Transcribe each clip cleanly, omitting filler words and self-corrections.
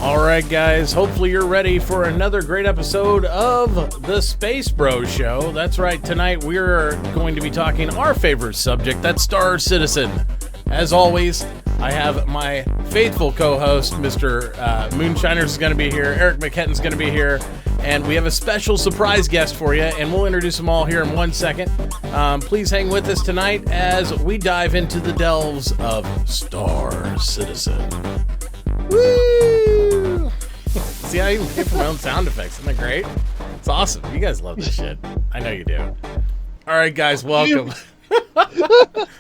All right, guys. Hopefully you're ready for another great episode of the Space Bros Show. That's right. Tonight we're going to be talking our favorite subject, that's Star Citizen. As always, I have my faithful co-host, Mr. Moonshiners is going to be here. Eric McKetton's going to be here. And we have a special surprise guest for you, and we'll introduce them all here in 1 second. Please hang with us tonight as we dive into the delves of Star Citizen. Woo! See, I even pay for my own sound effects. Isn't that great? It's awesome. You guys love this shit. I know you do. All right, guys, welcome.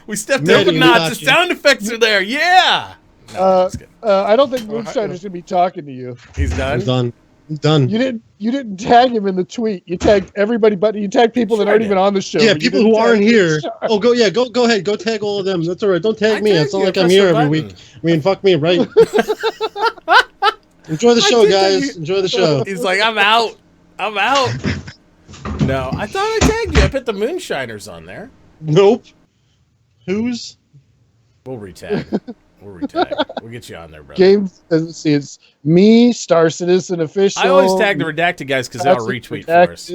We stepped up a notch. The sound effects are there. Yeah! No, I don't think Moonshiner's gonna be talking to you. He's done? He's done. He's done. You didn't tag him in the tweet. You tagged everybody, but you tagged people that aren't even on the show. Yeah, people who aren't here. Oh, go ahead. Go tag all of them. That's all right. Don't tag me. It's not like I'm here every week. I mean, fuck me, right? Enjoy the show, guys. Enjoy the show. He's like, I'm out. No, I thought I tagged you. I put the Moonshiners on there. Nope. Who's? We'll retag. We'll get you on there, brother. Games. See, it's me, Star Citizen Official. I always tag the redacted guys because they'll retweet for us.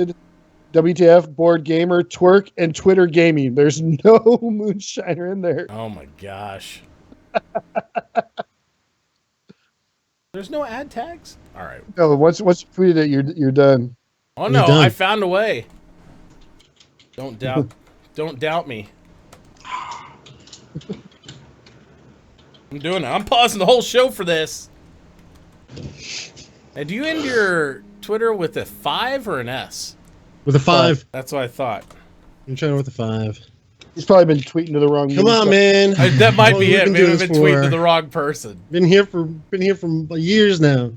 WTF, Board Gamer, Twerk, and Twitter Gaming. There's no Moonshiner in there. Oh my gosh. There's no ad tags? All right. No, once you tweeted it, you're done. Oh no, I found a way. Don't doubt me. I'm doing it. I'm pausing the whole show for this. Now, do you end your Twitter with a 5 or an S? With a 5. That's what I thought. I'm trying with a 5. He's probably been tweeting to the wrong. Come on, man. That might be it. Maybe I've been tweeting to the wrong person. Been here for years now.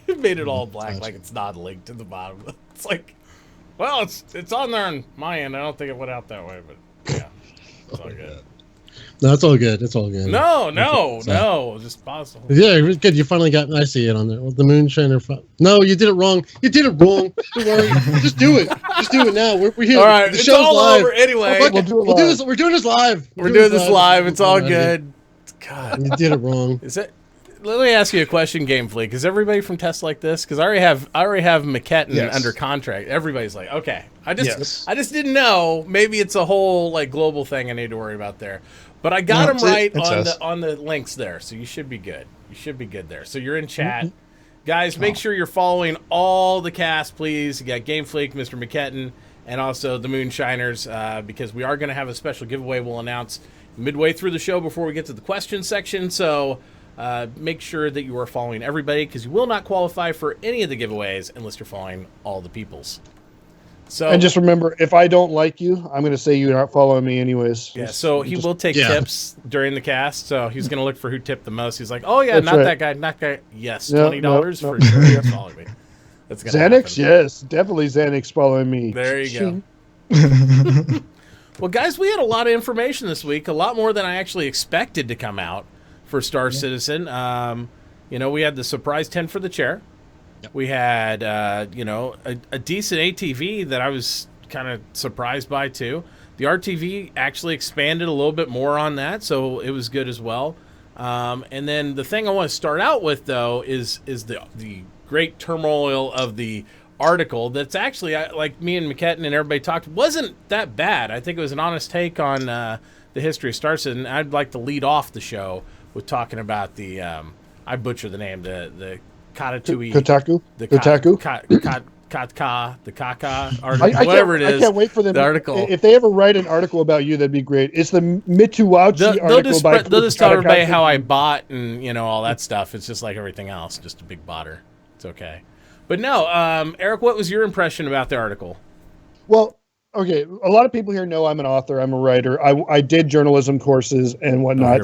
It made it all black, like it's not linked to the bottom. It's like, well, it's on there on my end. I don't think it went out that way, but yeah, it's all good. No, it's all good. It's all good. No, just possible. Yeah, good. You finally got. I see it on there. Well, the Moonshiner. No, you did it wrong. Don't worry. Just do it. Just do it now. We're here. All right, the it's all live. over anyway. We'll do this. We're doing this live. We're doing this live. It's all good. God, you did it wrong. Is it? Let me ask you a question, Game Fleek. Is everybody from tests like this? Because I already have McKetton under contract. Everybody's like, okay. I just didn't know. Maybe it's a whole like global thing I need to worry about there. But I got him right on the links there, so you should be good. You should be good there. So you're in chat. Mm-hmm. Guys, make sure you're following all the cast, please. You got Game Fleek, Mr. McKetton, and also the Moonshiners, because we are going to have a special giveaway we'll announce midway through the show before we get to the question section. So make sure that you are following everybody, because you will not qualify for any of the giveaways unless you're following all the peoples. So, and just remember, if I don't like you, I'm going to say you're not following me anyways. Yeah, so he will take tips during the cast, so he's going to look for who tipped the most. He's like, oh, yeah, that guy. Yes, $20 for sure. That's following me. That's gonna Xanax? happen. Yes, definitely Xanax following me. There you go. Well, guys, we had a lot of information this week, a lot more than I actually expected to come out for Star Citizen. We had the surprise 10 for the chair. Yep. We had, a decent ATV that I was kind of surprised by, too. The RTV actually expanded a little bit more on that, so it was good as well. And then the thing I want to start out with, though, is the great turmoil of the article that's actually, like me and McKetton and everybody talked, wasn't that bad. I think it was an honest take on the history of Star Citizen. I'd like to lead off the show with talking about the, I butcher the name, the Kotaku? The Kotaku? the Kaka article, whatever it is. I can't wait for them. The article. If they ever write an article about you, that'd be great. It's the Mituauchi article by they'll just tell everybody how I bought and, all that stuff. It's just like everything else, just a big botter. It's okay. But no, Eric, what was your impression about the article? Well, okay, a lot of people here know I'm an author. I'm a writer. I did journalism courses and whatnot.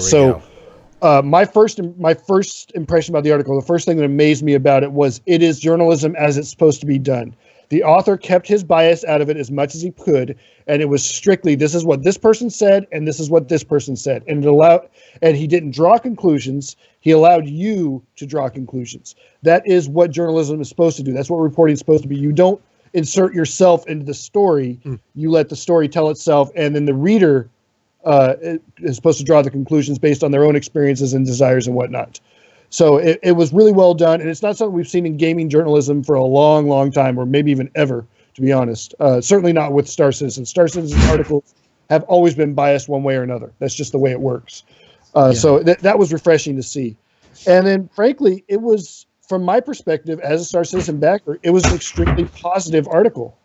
My first impression about the article, the first thing that amazed me about it was it is journalism as it's supposed to be done. The author kept his bias out of it as much as he could, and it was strictly this is what this person said and this is what this person said, and he didn't draw conclusions. He allowed you to draw conclusions. That is what journalism is supposed to do. That's what reporting is supposed to be. You don't insert yourself into the story. You let the story tell itself, and then the reader is supposed to draw the conclusions based on their own experiences and desires and whatnot. So it was really well done, and it's not something we've seen in gaming journalism for a long, long time, or maybe even ever, to be honest. Certainly not with Star Citizen. Star Citizen articles have always been biased one way or another. That's just the way it works. So that was refreshing to see. And then, frankly, it was, from my perspective as a Star Citizen backer, it was an extremely positive article.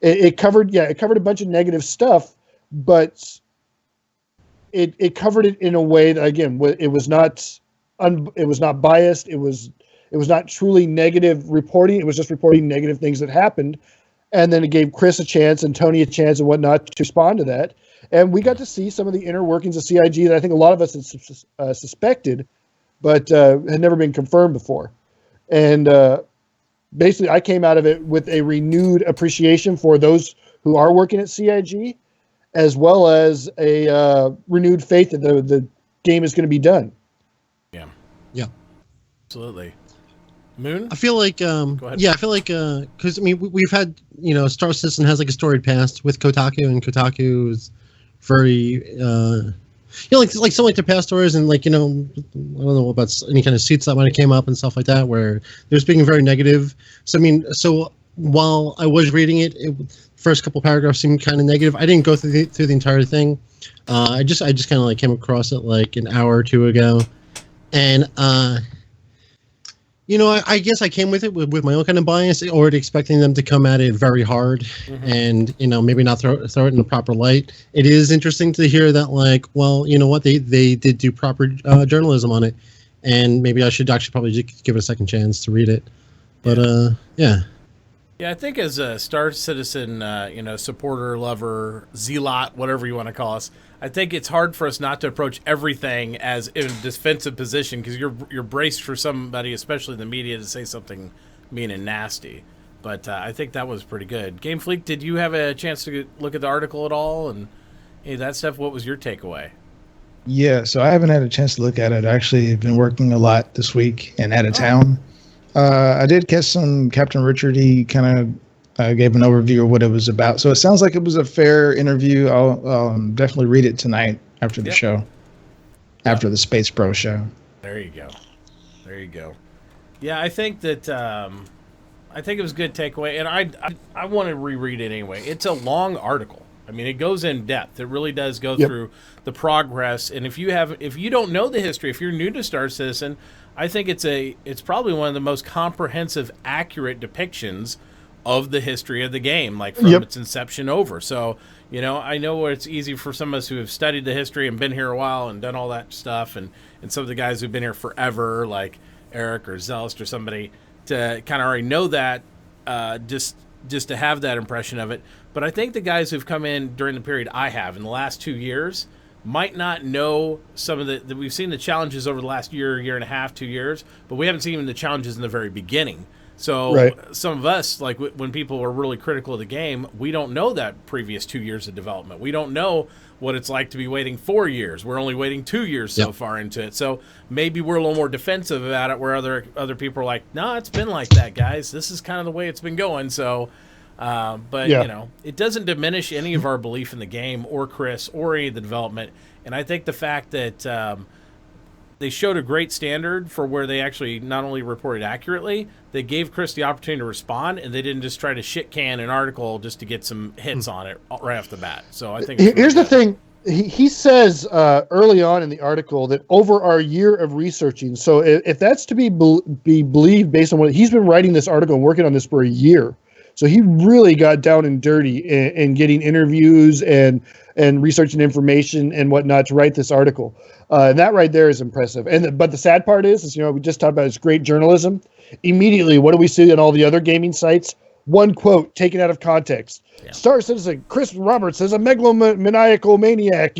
It covered a bunch of negative stuff, but it covered it in a way that, again, it was not biased. It was not truly negative reporting. It was just reporting negative things that happened. And then it gave Chris a chance and Tony a chance and whatnot to respond to that. And we got to see some of the inner workings of CIG that I think a lot of us had suspected, but had never been confirmed before. And basically, I came out of it with a renewed appreciation for those who are working at CIG, as well as a renewed faith that the game is going to be done. Yeah, absolutely. Moon? I feel like, because I mean, we've had, Star Citizen has like a storied past with Kotaku, and Kotaku is very, like some like their past stories, and like, I don't know about any kind of seats that might have came up and stuff like that, where they're being very negative. So I mean, while I was reading it, first couple paragraphs seemed kind of negative. I didn't go through the entire thing. I just kind of like came across it like an hour or two ago, and I guess I came with it with my own kind of bias, already expecting them to come at it very hard, and maybe not throw it in the proper light. It is interesting to hear that, like, well, you know what, they did do proper journalism on it, and maybe I should actually probably just give it a second chance to read it. But yeah. Yeah, I think as a Star Citizen, supporter, lover, zealot, whatever you want to call us, I think it's hard for us not to approach everything as in a defensive position, because you're braced for somebody, especially in the media, to say something mean and nasty. But I think that was pretty good. Game Fleek, did you have a chance to look at the article at all and any of that stuff? What was your takeaway? Yeah, so I haven't had a chance to look at it. I actually have been working a lot this week and out of town. I did catch some Captain Richard. He kind of gave an overview of what it was about. So it sounds like it was a fair interview. I'll definitely read it tonight after the show, after the Space Pro show. There you go. Yeah, I think that I think it was a good takeaway, and I want to reread it anyway. It's a long article. I mean, it goes in depth. It really does go through the progress. And if you don't know the history, if you're new to Star Citizen, I think it's probably one of the most comprehensive, accurate depictions of the history of the game, like from its inception over. So, I know where it's easy for some of us who have studied the history and been here a while and done all that stuff, and some of the guys who've been here forever, like Eric or Zelst or somebody, to kind of already know that, just to have that impression of it. But I think the guys who've come in during the period I have in the last 2 years might not know some of the we've seen the challenges over the last year and a half, 2 years, but we haven't seen even the challenges in the very beginning. So some of us, like when people were really critical of the game, we don't know that previous 2 years of development. We don't know what it's like to be waiting 4 years. We're only waiting 2 years so far into it. So maybe we're a little more defensive about it, where other people are like, no, it's been like that, guys. This is kind of the way it's been going. So it doesn't diminish any of our belief in the game or Chris or any of the development. And I think the fact that they showed a great standard for where they actually not only reported accurately, they gave Chris the opportunity to respond, and they didn't just try to shit can an article just to get some hits on it right off the bat. So I think here's the thing. He says early on in the article that over our year of researching, so if that's to be believed based on what he's been writing this article and working on this for a year. So he really got down and dirty in getting interviews and researching information and whatnot to write this article. And that right there is impressive. But the sad part is we just talked about it's great journalism. Immediately, what do we see on all the other gaming sites? One quote taken out of context. Yeah. Star Citizen, Chris Roberts is a megalomaniacal maniac.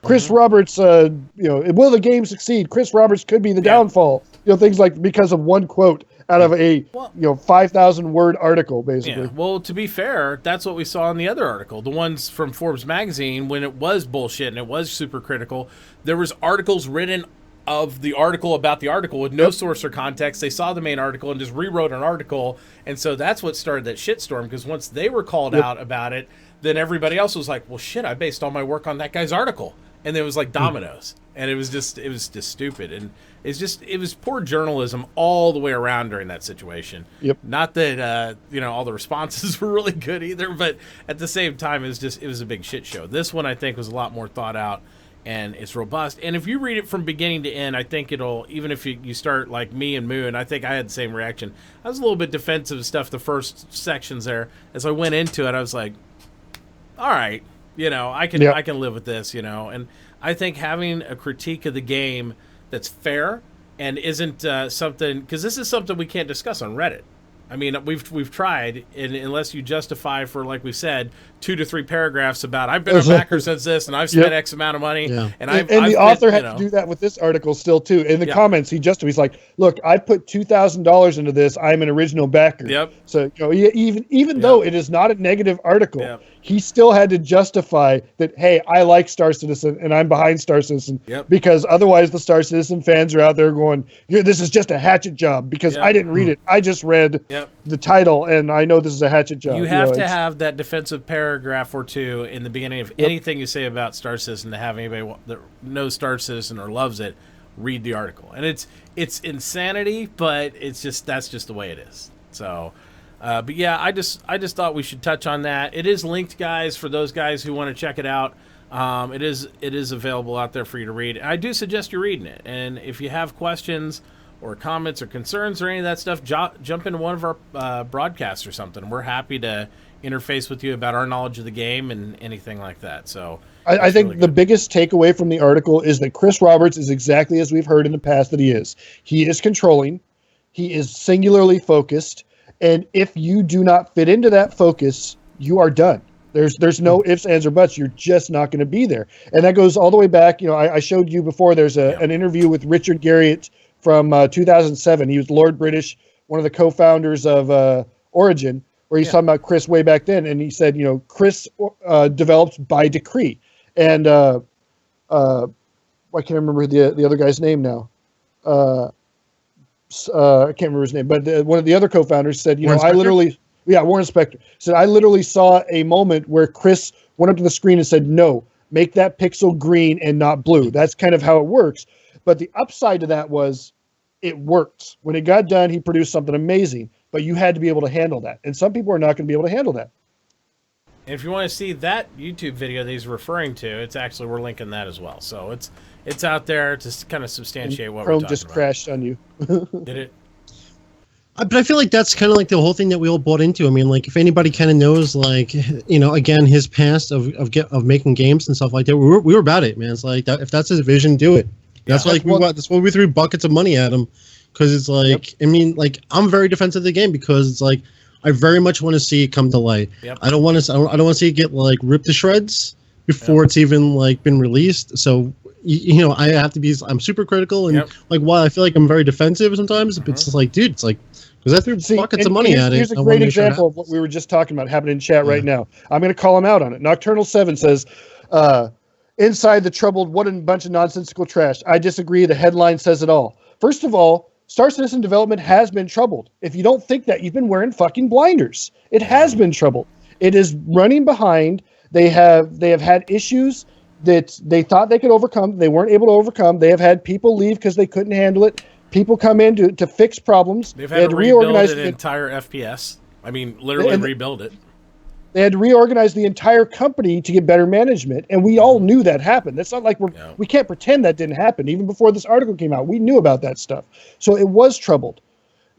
Chris Roberts, will the game succeed? Chris Roberts could be the downfall. Things like because of one quote out of a 5,000 word article, basically. Yeah. Well, to be fair, that's what we saw in the other article. The ones from Forbes magazine, when it was bullshit and it was super critical, there was articles written of the article about the article with no source or context. They saw the main article and just rewrote an article, and so that's what started that shitstorm, because once they were called out about it, then everybody else was like, well, shit, I based all my work on that guy's article. And it was like dominoes. And it was just stupid. And it was poor journalism all the way around during that situation. Yep. Not that, all the responses were really good either, but at the same time, it was a big shit show. This one, I think, was a lot more thought out, and it's robust. And if you read it from beginning to end, I think it'll, even if you start like me and Moo, and I think I had the same reaction. I was a little bit defensive of stuff the first sections there. As I went into it, I was like, all right, I can live with this, and I think having a critique of the game that's fair and isn't something, because this is something we can't discuss on Reddit. I mean, we've tried, and unless you justify for, like we said, 2 to 3 paragraphs about I've been a backer since this, and I've spent X amount of money, and the author had to do that with this article still too. In the comments, he's like, "Look, I put $2,000 into this. I'm an original backer." Yep. So even though it is not a negative article, he still had to justify that. Hey, I like Star Citizen, and I'm behind Star Citizen because otherwise the Star Citizen fans are out there going, "This is just a hatchet job," because I didn't read it. I just read the title, and I know this is a hatchet job. You have to have that defensive paragraph or two in the beginning of anything you say about Star Citizen to have anybody that knows Star Citizen or loves it read the article. And it's insanity, but that's just the way it is. So, but yeah, I just thought we should touch on that. It is linked, guys, for those guys who want to check it out. It is available out there for you to read. I do suggest you reading it. And if you have questions or comments or concerns or any of that stuff, jump into one of our broadcasts or something. We're happy to interface with you about our knowledge of the game and anything like that. So I think really the biggest takeaway from the article is that Chris Roberts is exactly as we've heard in the past that he is. He is controlling. He is singularly focused. And if you do not fit into that focus, you are done. There's no ifs, ands, or buts. You're just not going to be there. And that goes all the way back. I showed you before, there's an interview with Richard Garriott from 2007. He was Lord British, one of the co-founders of Origin, where he's talking about Chris way back then. And he said, Chris developed by decree. And I can't remember the other guy's name now. I can't remember his name, but one of the other co-founders said, Warren Spector said, I literally saw a moment where Chris went up to the screen and said, no, make that pixel green and not blue. That's kind of how it works. But the upside to that was it worked. When it got done, he produced something amazing, but you had to be able to handle that. And some people are not going to be able to handle that. If you want to see that YouTube video that he's referring to, we're linking that as well. So it's out there to kind of substantiate what Chrome we're talking just about. crashed on you. Did it? But I feel like that's kind of like the whole thing that we all bought into. I mean, like if anybody kind of knows, like again, his past of making games and stuff like that, we were about it, man. It's like if that's his vision, do it. That's that's why we threw buckets of money at him, because it's like I mean, like I'm very defensive of the game because it's like I very much want to see it come to light. Yep. I don't want to see it get like ripped to shreds before it's even like been released. So I have to be. I'm super critical and like while I feel like I'm very defensive sometimes, it's just like, dude, it's like. Because I threw buckets of money at it. Here's a great example of what we were just talking about happening in chat right now. I'm going to call him out on it. Nocturnal 7 says, inside the troubled, what a bunch of nonsensical trash. I disagree. The headline says it all. First of all, Star Citizen development has been troubled. If you don't think that, you've been wearing fucking blinders. It has been troubled. It is running behind. They have had issues that they thought they could overcome. They weren't able to overcome. They have had people leave because they couldn't handle it. People come in to fix problems. They've had to reorganize an entire FPS. I mean, literally rebuild it. They had to reorganize the entire company to get better management, and we all knew that happened. That's not like we can't pretend that didn't happen. Even before this article came out, we knew about that stuff. So it was troubled.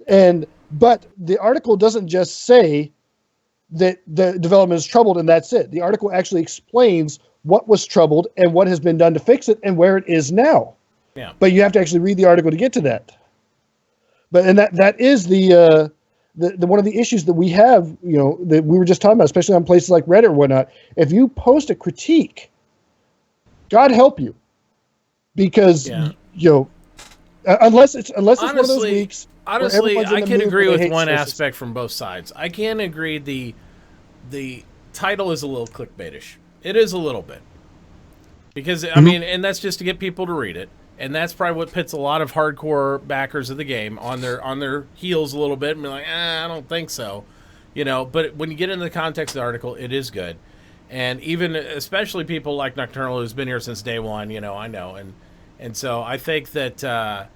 But the article doesn't just say that the development is troubled and that's it. The article actually explains what was troubled and what has been done to fix it and where it is now. Yeah. But you have to actually read the article to get to that. But that is the one of the issues that we have, that we were just talking about, especially on places like Reddit or whatnot. If you post a critique, God help you, because unless it's honestly, one of those weeks. Honestly, I can agree with one aspect from both sides. I can agree the title is a little clickbaitish. It is a little bit. Because I mean, and that's just to get people to read it. And that's probably what puts a lot of hardcore backers of the game on their heels a little bit and be like, I don't think so. But when you get into the context of the article, it is good. And even especially people like Nocturnal, who's been here since day one, I know, and so I think that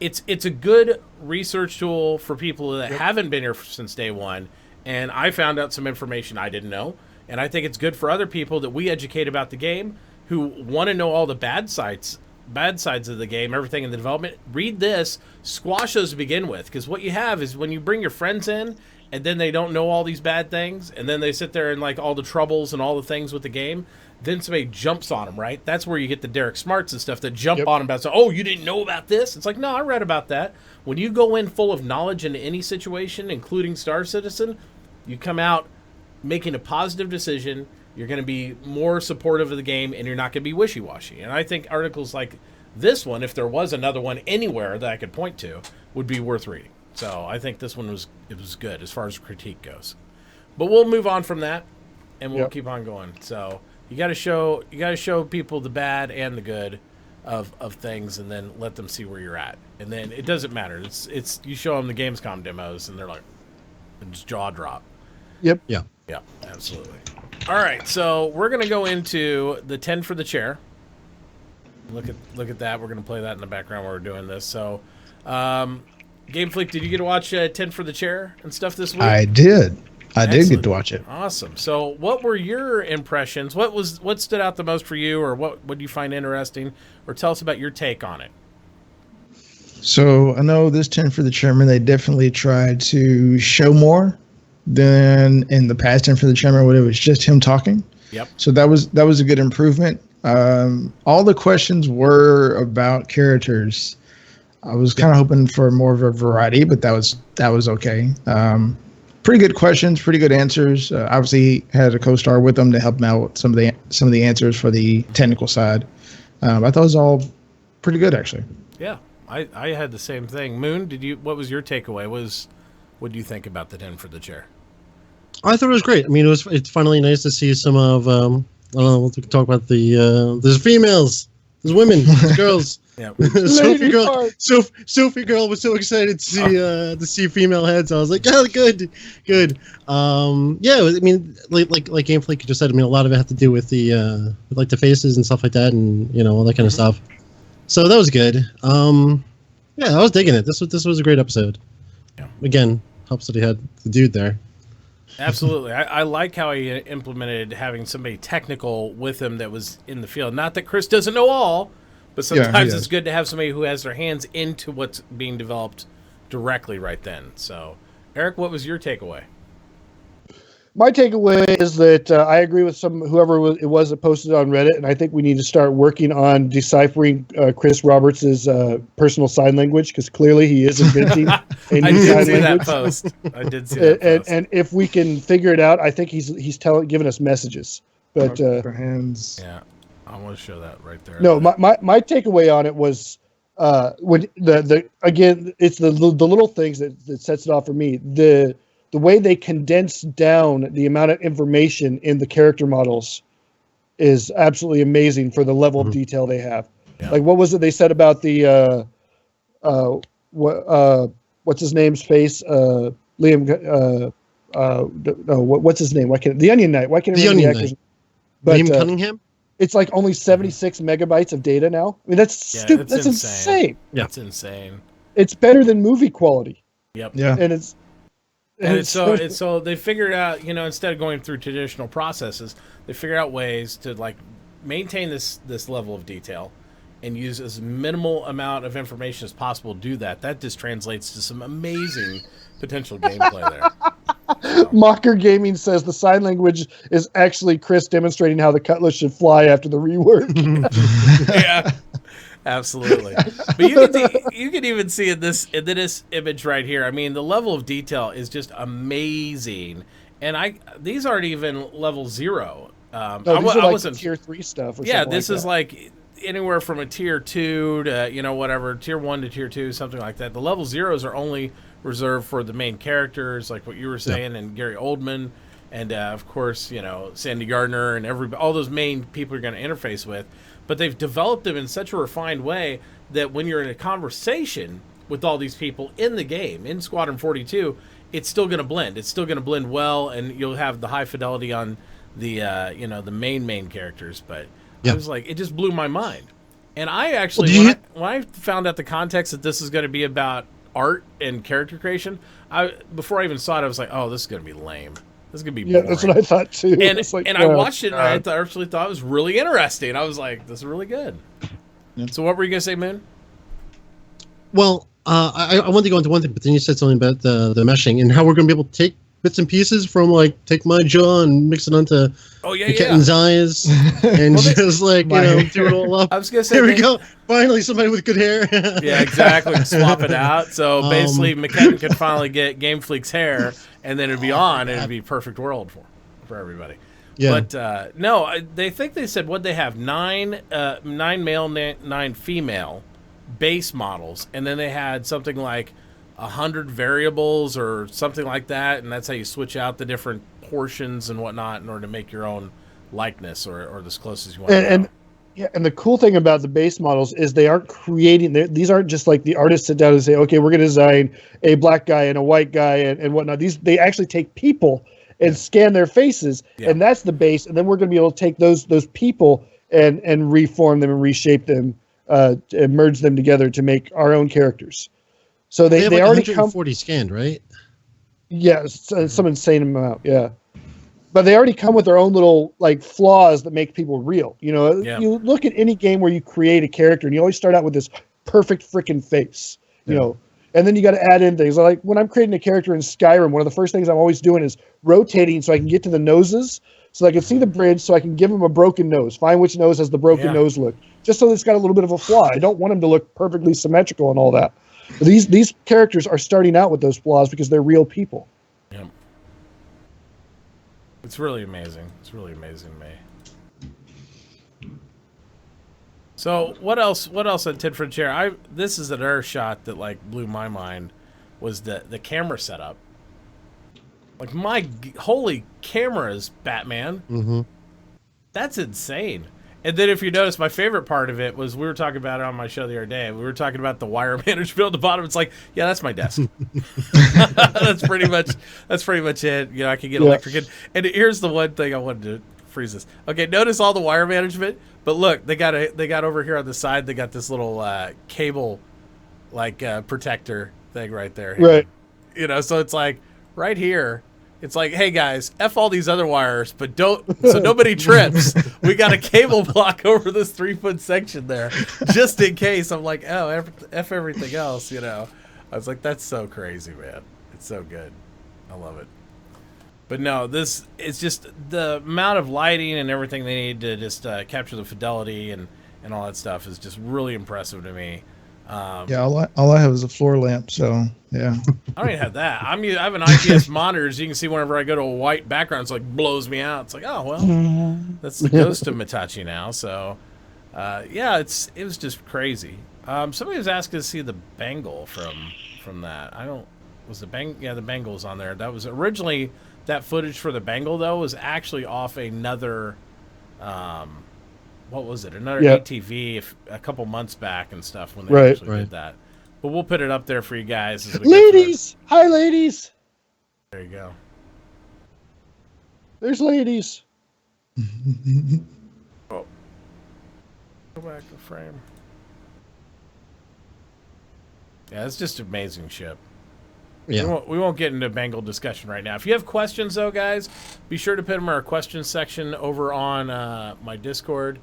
it's a good research tool for people that haven't been here since day one. And I found out some information I didn't know, and I think it's good for other people that we educate about the game who want to know all the bad sides of the game, everything in the development. Read this, squash those to begin with, because what you have is when you bring your friends in and then they don't know all these bad things, and then they sit there and like all the troubles and all the things with the game, then somebody jumps on them, right? That's where you get the Derek Smarts and stuff that jump on them about, so, oh, you didn't know about this? It's like, no, I read about that. When you go in full of knowledge into any situation, including Star Citizen, you come out making a positive decision. You're going to be more supportive of the game, and you're not going to be wishy-washy. And I think articles like this one, if there was another one anywhere that I could point to, would be worth reading. So I think this one was good as far as critique goes. But we'll move on from that, and we'll keep on going. So you got to show people the bad and the good of things, and then let them see where you're at. And then it doesn't matter. It's you show them the Gamescom demos, and they're like, just jaw drop. Yep. Yeah. Yeah, absolutely. All right, so we're gonna go into the 10 for the chair. Look at that. We're gonna play that in the background while we're doing this. So, Game Fleek, did you get to watch 10 for the chair and stuff this week? I did. I did get to watch it. Awesome. So, what were your impressions? What stood out the most for you, or what did you find interesting, or tell us about your take on it? So I know this 10 for the chairman, they definitely tried to show more than in the past 10 for the chairman when it was just him talking. Yep. So that was a good improvement. All the questions were about characters. I was kind of hoping for more of a variety, but that was okay. Pretty good questions, pretty good answers. Obviously, had a co-star with them to help him out with some of the answers for the technical side. I thought it was all pretty good, actually. Yeah, I had the same thing. Moon, what was your takeaway? What do you think about the 10 for the chair? I thought it was great. I mean, it's finally nice to see some of. I don't know. We'll talk about there's females, there's women, there's girls. Yeah. Sophie girl was so excited to see female heads. I was like, oh, good. Yeah, I mean, like Game Fleek just said. I mean, a lot of it had to do with the the faces and stuff like that, and all that kind of stuff. So that was good. Yeah, I was digging it. This was a great episode. Yeah. Again, helps that he had the dude there. Absolutely. I like how he implemented having somebody technical with him that was in the field. Not that Chris doesn't know all, but sometimes it's good to have somebody who has their hands into what's being developed directly right then. So, Eric, what was your takeaway? My takeaway is that I agree with whoever it was that posted on Reddit, and I think we need to start working on deciphering Chris Roberts' personal sign language, because clearly he is inventing a new I did sign see language. that post. I did see that post. And if we can figure it out, I think he's giving us messages. But for hands. Yeah, I want to show that right there. No, my takeaway on it was when again, it's the little things that sets it off for me. The way they condense down the amount of information in the character models is absolutely amazing for the level of detail they have. Yeah. Like, what was it they said about the what's his name's face? Liam. No, what's his name? The Onion Knight. Why can't I remember the actors? But Liam Cunningham. It's like only 76 megabytes of data now. I mean, that's stupid. That's insane. Yeah, that's insane. It's better than movie quality. Yep. Yeah. And so they figured out, instead of going through traditional processes, they figured out ways to maintain this level of detail and use as minimal amount of information as possible to do that. That just translates to some amazing potential gameplay there. So. Mocker Gaming says the sign language is actually Chris demonstrating how the cutlass should fly after the rework. Yeah. Absolutely, but you can even see in this image right here. I mean, the level of detail is just amazing, and these aren't even level 0. I wasn't tier 3 stuff. Yeah, this is like anywhere from a tier 2 to whatever, tier 1 to tier 2, something like that. The level 0s are only reserved for the main characters, like what you were saying, and Gary Oldman, and of course Sandy Gardner and all those main people you're going to interface with. But they've developed them in such a refined way that when you're in a conversation with all these people in the game, in Squadron 42, it's still going to blend. It's still going to blend well, and you'll have the high fidelity on the main characters, but Yeah. I was like, it just blew my mind. And I actually, when I found out the context that this is going to be about art and character creation, before I even saw it, I was like, oh, this is going to be lame. This is going to be boring. That's what I thought too. And I watched it, and I actually thought it was really interesting. I was like, this is really good. Yeah. So what were you going to say, Moon? Well, I wanted to go into one thing, but then you said something about the meshing and how we're going to be able to take bits and pieces from, like, take my jaw and mix it onto the kitten's eyes and just, like, do it all up. I was going to say, here we go. Finally, somebody with good hair. Yeah, exactly. Swap it out. So basically, McKenna could finally get Game Freak's hair, and then it'd be on, and it'd be a perfect world for everybody. Yeah. But no, they said what they have 9 male, 9 female base models, and then they had something like 100 variables or something like that, and that's how you switch out the different portions and whatnot in order to make your own likeness or as close as you want. And the cool thing about the base models is they aren't creating. These aren't just like the artists sit down and say, okay, we're going to design a black guy and a white guy and whatnot. They actually take people and scan their faces, and that's the base. And then we're going to be able to take those people and reform them and reshape them, and merge them together to make our own characters. So they have already 140 scanned, right? Yeah, some insane amount. Yeah, but they already come with their own little like flaws that make people real. You look at any game where you create a character, and you always start out with this perfect freaking face. And then you got to add in things like when I'm creating a character in Skyrim, one of the first things I'm always doing is rotating so I can get to the noses, so I can see the bridge, so I can give them a broken nose, find which nose has the broken nose look, just so it's got a little bit of a flaw. I don't want them to look perfectly symmetrical and all that. These characters are starting out with those flaws because they're real people. Yeah. It's really amazing. It's really amazing to me. So what else at Tit for the Chair? This is another shot that like blew my mind, was the camera setup. Like holy cameras, Batman. Mm-hmm. That's insane. And then if you notice, my favorite part of it was we were talking about it on my show the other day. We were talking about the wire management at the bottom. It's like, yeah, that's my desk. That's pretty much it. I can get electric in. And here's the one thing I wanted to freeze this. Okay, notice all the wire management, but look, they got over here on the side. They got this little cable, like protector thing right there. Right. So it's like right here. It's like, hey guys, F all these other wires, but so nobody trips. We got a cable block over this 3-foot section there, just in case. I'm like, oh, F everything else, I was like, that's so crazy, man. It's so good. I love it. But no, it's just the amount of lighting and everything they need to just capture the fidelity and all that stuff is just really impressive to me. All I have is a floor lamp, so yeah. I don't even have that. I have an IPS monitor, as you can see whenever I go to a white background, it's like blows me out. It's like, oh well, that's the ghost of Mitachi now. So it was just crazy. Somebody was asking to see the bangle from that. The bangle's on there. That was originally that footage for the bangle though was actually off another what was it? Another ATV a couple months back and stuff when they actually did that. But we'll put it up there for you guys. As we ladies! Hi, ladies! There you go. There's ladies. Oh. Go back to frame. Yeah, it's just an amazing ship. Yeah. We won't get into Bengal discussion right now. If you have questions, though, guys, be sure to put them in our questions section over on my Discord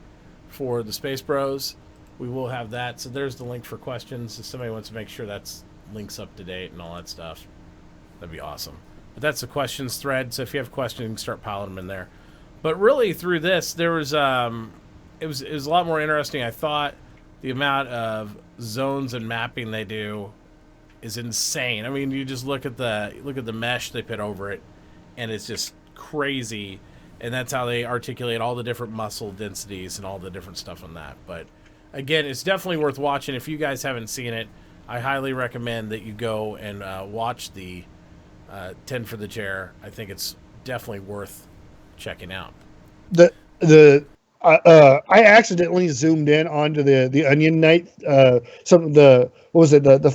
for the Space Bros. We will have that. So there's the link for questions. If somebody wants to make sure that's links up to date and all that stuff, that'd be awesome. But that's the questions thread. So if you have questions, you can start piling them in there. But really, through this, there was it was a lot more interesting. I thought the amount of zones and mapping they do is insane. I mean, you just look at the mesh they put over it, and it's just crazy. And that's how they articulate all the different muscle densities and all the different stuff on that. But again, it's definitely worth watching. If you guys haven't seen it, I highly recommend that you go and watch the 10 for the Chair. I think it's definitely worth checking out. I accidentally zoomed in onto the Onion Knight. The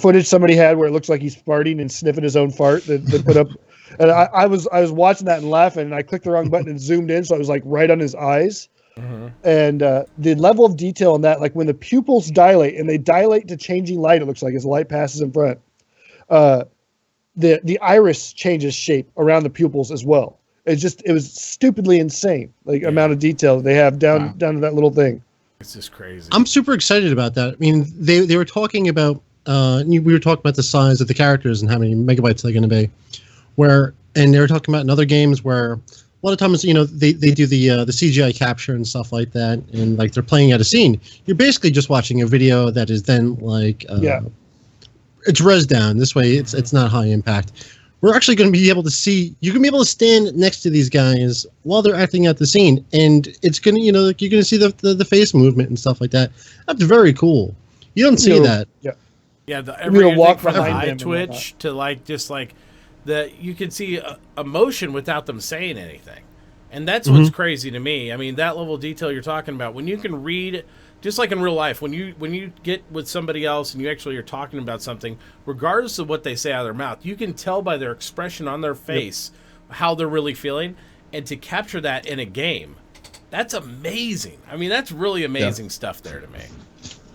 footage somebody had where it looks like he's farting and sniffing his own fart that put up. And I was watching that and laughing, and I clicked the wrong button and zoomed in, so I was like right on his eyes. Mm-hmm. And the level of detail in that, like when the pupils dilate, and they dilate to changing light, it looks like as the light passes in front. The iris changes shape around the pupils as well. It was stupidly insane, like amount of detail they have down to that little thing. It's just crazy. I'm super excited about that. I mean, they were talking about we were talking about the size of the characters and how many megabytes they're going to be. And they were talking about in other games where a lot of times, you know, they do the CGI capture and stuff like that, and like they're playing out a scene. You're basically just watching a video that is then like it's res down. This way, it's not high impact. We're actually going to be able to see. You can be able to stand next to these guys while they're acting out the scene, and it's gonna, you know, like you're going to see the face movement and stuff like that. That's very cool. You don't see that. Yeah. Yeah, everything walk from the behind eye them twitch to like just like you can see emotion without them saying anything, and that's what's crazy to me. I mean, that level of detail you're talking about, when you can read, just like in real life, when you get with somebody else and you actually are talking about something, regardless of what they say out of their mouth, you can tell by their expression on their face how they're really feeling, and to capture that in a game, that's amazing. I mean, that's really amazing stuff there to me.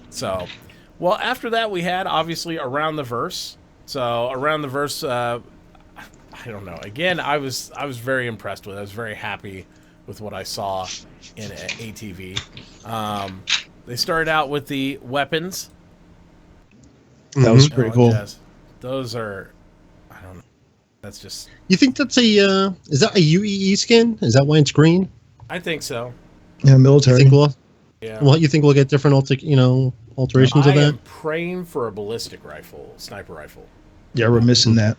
So. Well, after that, we had, obviously, Around the Verse. So, Around the Verse, I don't know. Again, I was very impressed with it. I was very happy with what I saw in ATV. They started out with the weapons. That was pretty cool. Those are, I don't know. That's just... You think that's is that a UEE skin? Is that why it's green? I think so. Yeah, military. You think we'll get different alterations of that? I am praying for a ballistic rifle, sniper rifle. Yeah, we're missing that.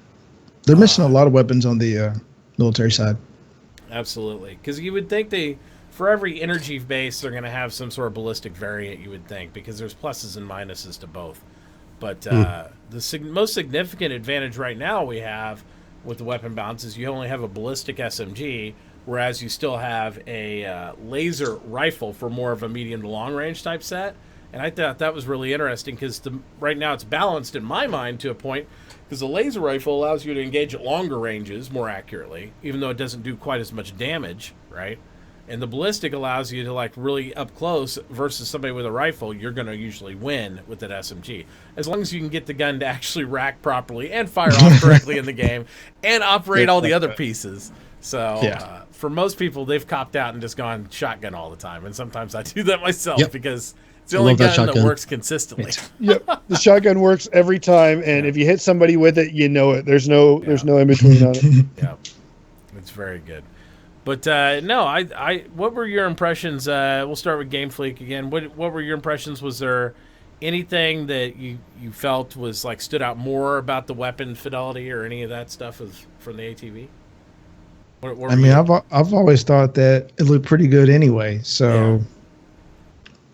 They're missing a lot of weapons on the military side. Absolutely. Because you would think for every energy base, they're going to have some sort of ballistic variant, you would think, because there's pluses and minuses to both. But the most significant advantage right now we have with the weapon balance is you only have a ballistic SMG, whereas you still have a laser rifle for more of a medium to long range type set. And I thought that was really interesting because right now it's balanced in my mind to a point, because the laser rifle allows you to engage at longer ranges more accurately, even though it doesn't do quite as much damage, right? And the ballistic allows you to like really up close versus somebody with a rifle. You're going to usually win with that SMG. As long as you can get the gun to actually rack properly and fire off correctly in the game and operate all the other pieces. So for most people, they've copped out and just gone shotgun all the time. And sometimes I do that myself because it's the only gun that works consistently. The shotgun works every time, and if you hit somebody with it, you know it. There's no in between on it. Yeah, it's very good. But no, I what were your impressions? We'll start with Game Fleek again. What were your impressions? Was there anything that you felt was like stood out more about the weapon fidelity or any of that stuff from the ATV? I mean, I've always thought that it looked pretty good anyway. So.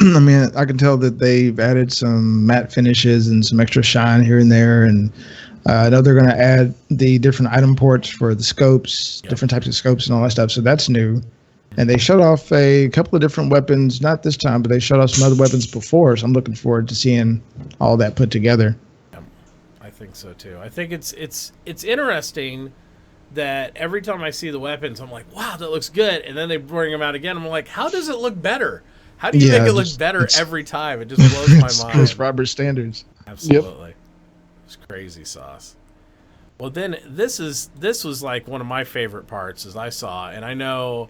I mean, I can tell that they've added some matte finishes and some extra shine here and there. And I know they're going to add the different item ports for the scopes, different types of scopes and all that stuff. So that's new. And they showed off a couple of different weapons, not this time, but they showed off some other weapons before. So I'm looking forward to seeing all that put together. Yeah, I think so too. I think it's interesting that every time I see the weapons, I'm like, wow, that looks good. And then they bring them out again. I'm like, how does it look better? How do you make it look better every time? It just blows my mind. It's Robert standards. Absolutely. Yep. It's crazy sauce. Well, then this was like one of my favorite parts as I saw, and I know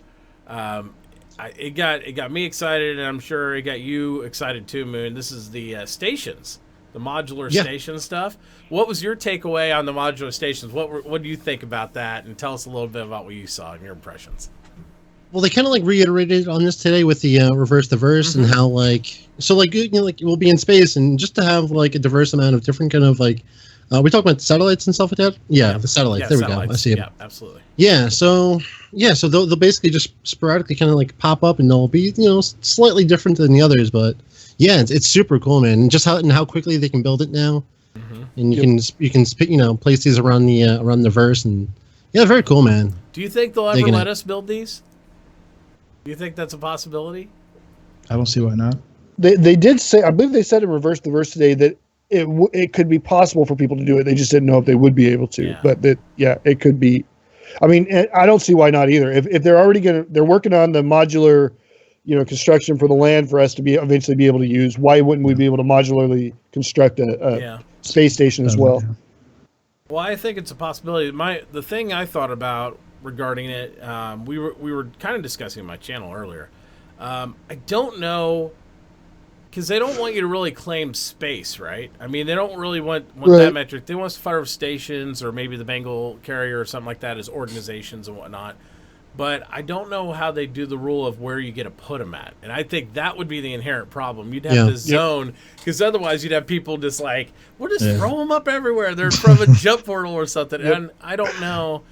it got me excited, and I'm sure it got you excited too, Moon. This is the stations, the modular station stuff. What was your takeaway on the modular stations? What do you think about that? And tell us a little bit about what you saw and your impressions. Well, they kind of like reiterated on this today with the reverse the verse and how like we'll be in space, and just to have like a diverse amount of different kind of like we talk about satellites and stuff like that. Yeah, the satellites. There we go. I see it. Yeah, absolutely. Yeah, so they'll basically just sporadically kind of like pop up, and they'll be slightly different than the others, but yeah, it's super cool, man. And just how quickly they can build it now, and you can place these around the verse, and yeah, very cool, man. Do you think they'll ever let us build these? Do you think that's a possibility? I don't see why not. They did say, I believe they said in Reverse the Verse today that it could be possible for people to do it. They just didn't know if they would be able to. Yeah. But it could be. I mean, I don't see why not either. If they're already they're working on the modular, construction for the land for us to eventually be able to use. Why wouldn't we be able to modularly construct a space station as well? Well, I think it's a possibility. The thing I thought about regarding it, we were kind of discussing on my channel earlier. I don't know, because they don't want you to really claim space, right? I mean, they don't really want that metric. They want us to fire stations or maybe the Bengal carrier or something like that as organizations and whatnot. But I don't know how they do the rule of where you get to put them at. And I think that would be the inherent problem. You'd have to zone, because otherwise you'd have people just like, we'll just throw them up everywhere. They're from a jump portal or something. And I don't know.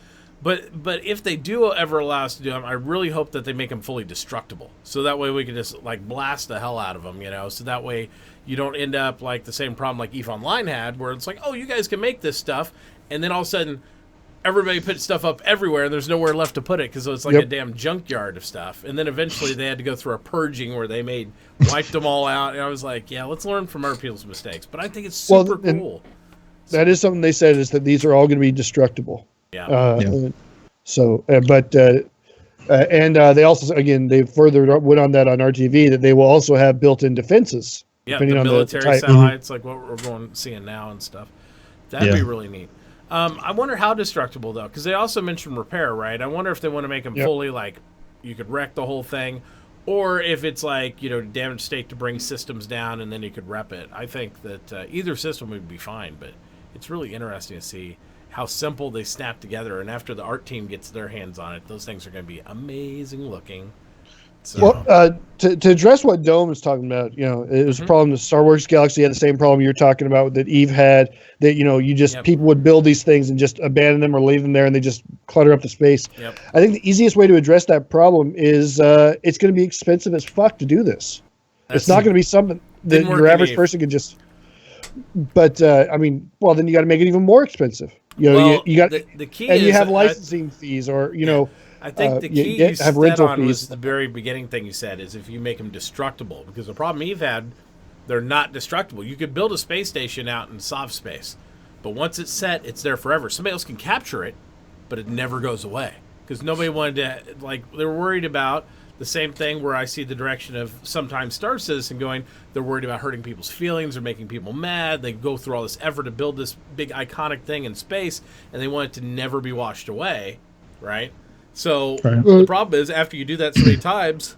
But if they do ever allow us to do them, I really hope that they make them fully destructible. So that way we can just like blast the hell out of them, So that way you don't end up like the same problem like EVE Online had, where it's like, oh, you guys can make this stuff. And then all of a sudden everybody put stuff up everywhere, and there's nowhere left to put it because it's like a damn junkyard of stuff. And then eventually they had to go through a purging where they wiped them all out. And I was like, yeah, let's learn from other people's mistakes. But I think it's super cool. That is something they said, is that these are all going to be destructible. Yeah. So, and they also, again, they further went on that on RTV that they will also have built-in defenses. Yeah, the military satellites, like what we're seeing now and stuff. That'd be really neat. I wonder how destructible, though, because they also mentioned repair, right? I wonder if they want to make them fully, like, you could wreck the whole thing, or if it's like, damaged state to bring systems down and then you could rep it. I think that either system would be fine, but it's really interesting to see how simple they snap together. And after the art team gets their hands on it, those things are going to be amazing looking. So. Well, to address what Dome is talking about, it was a problem. The Star Wars Galaxy had the same problem you're talking about that Eve had. That people would build these things and just abandon them or leave them there, and they just clutter up the space. Yep. I think the easiest way to address that problem is it's going to be expensive as fuck to do this. It's not going to be something that your average person can just. But then you got to make it even more expensive. You got the key, and is, you have licensing fees, or I think the key you set on was the very beginning thing you said, is if you make them destructible, because the problem Eve had, they're not destructible. You could build a space station out in soft space, but once it's set, it's there forever. Somebody else can capture it, but it never goes away, because nobody wanted to, they were worried about the same thing where I see the direction of sometimes Star Citizen going. They're worried about hurting people's feelings or making people mad. They go through all this effort to build this big iconic thing in space, and they want it to never be washed away, right? So the problem is, after you do that so many times,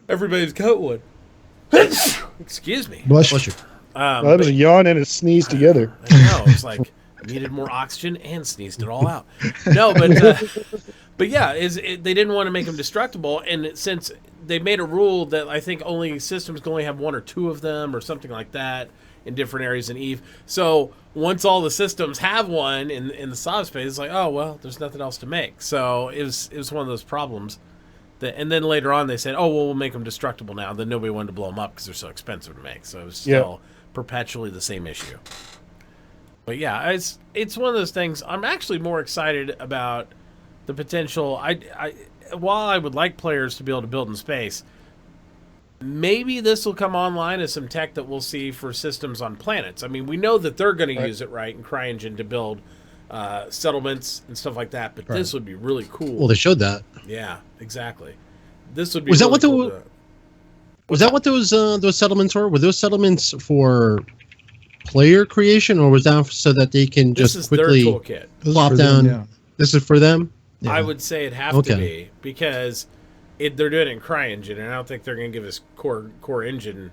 everybody's got one. Excuse me. Bless you. That was a yawn and a sneeze together. I know. It's like needed more oxygen and sneezed it all out. No, but yeah, they didn't want to make them destructible, and since they made a rule that I think only systems can only have one or two of them or something like that in different areas in EVE. So once all the systems have one in the soft space, it's like, oh well, there's nothing else to make. So it was one of those problems. And then later on they said, oh well, we'll make them destructible now. Then nobody wanted to blow them up because they're so expensive to make. So it was still perpetually the same issue. But yeah, it's one of those things. I'm actually more excited about the potential. While I would like players to be able to build in space, maybe this will come online as some tech that we'll see for systems on planets. I mean, we know that they're going to use it, right, in CryEngine to build settlements and stuff like that, but this would be really cool. Well, they showed that. Yeah, exactly. This would be Was really that what cool was that what those settlements were? Were those settlements for player creation, or was that so that they can just quickly plop down? This is for them? Yeah. I would say it'd have to be, because they're doing it in CryEngine, and I don't think they're going to give us core engine,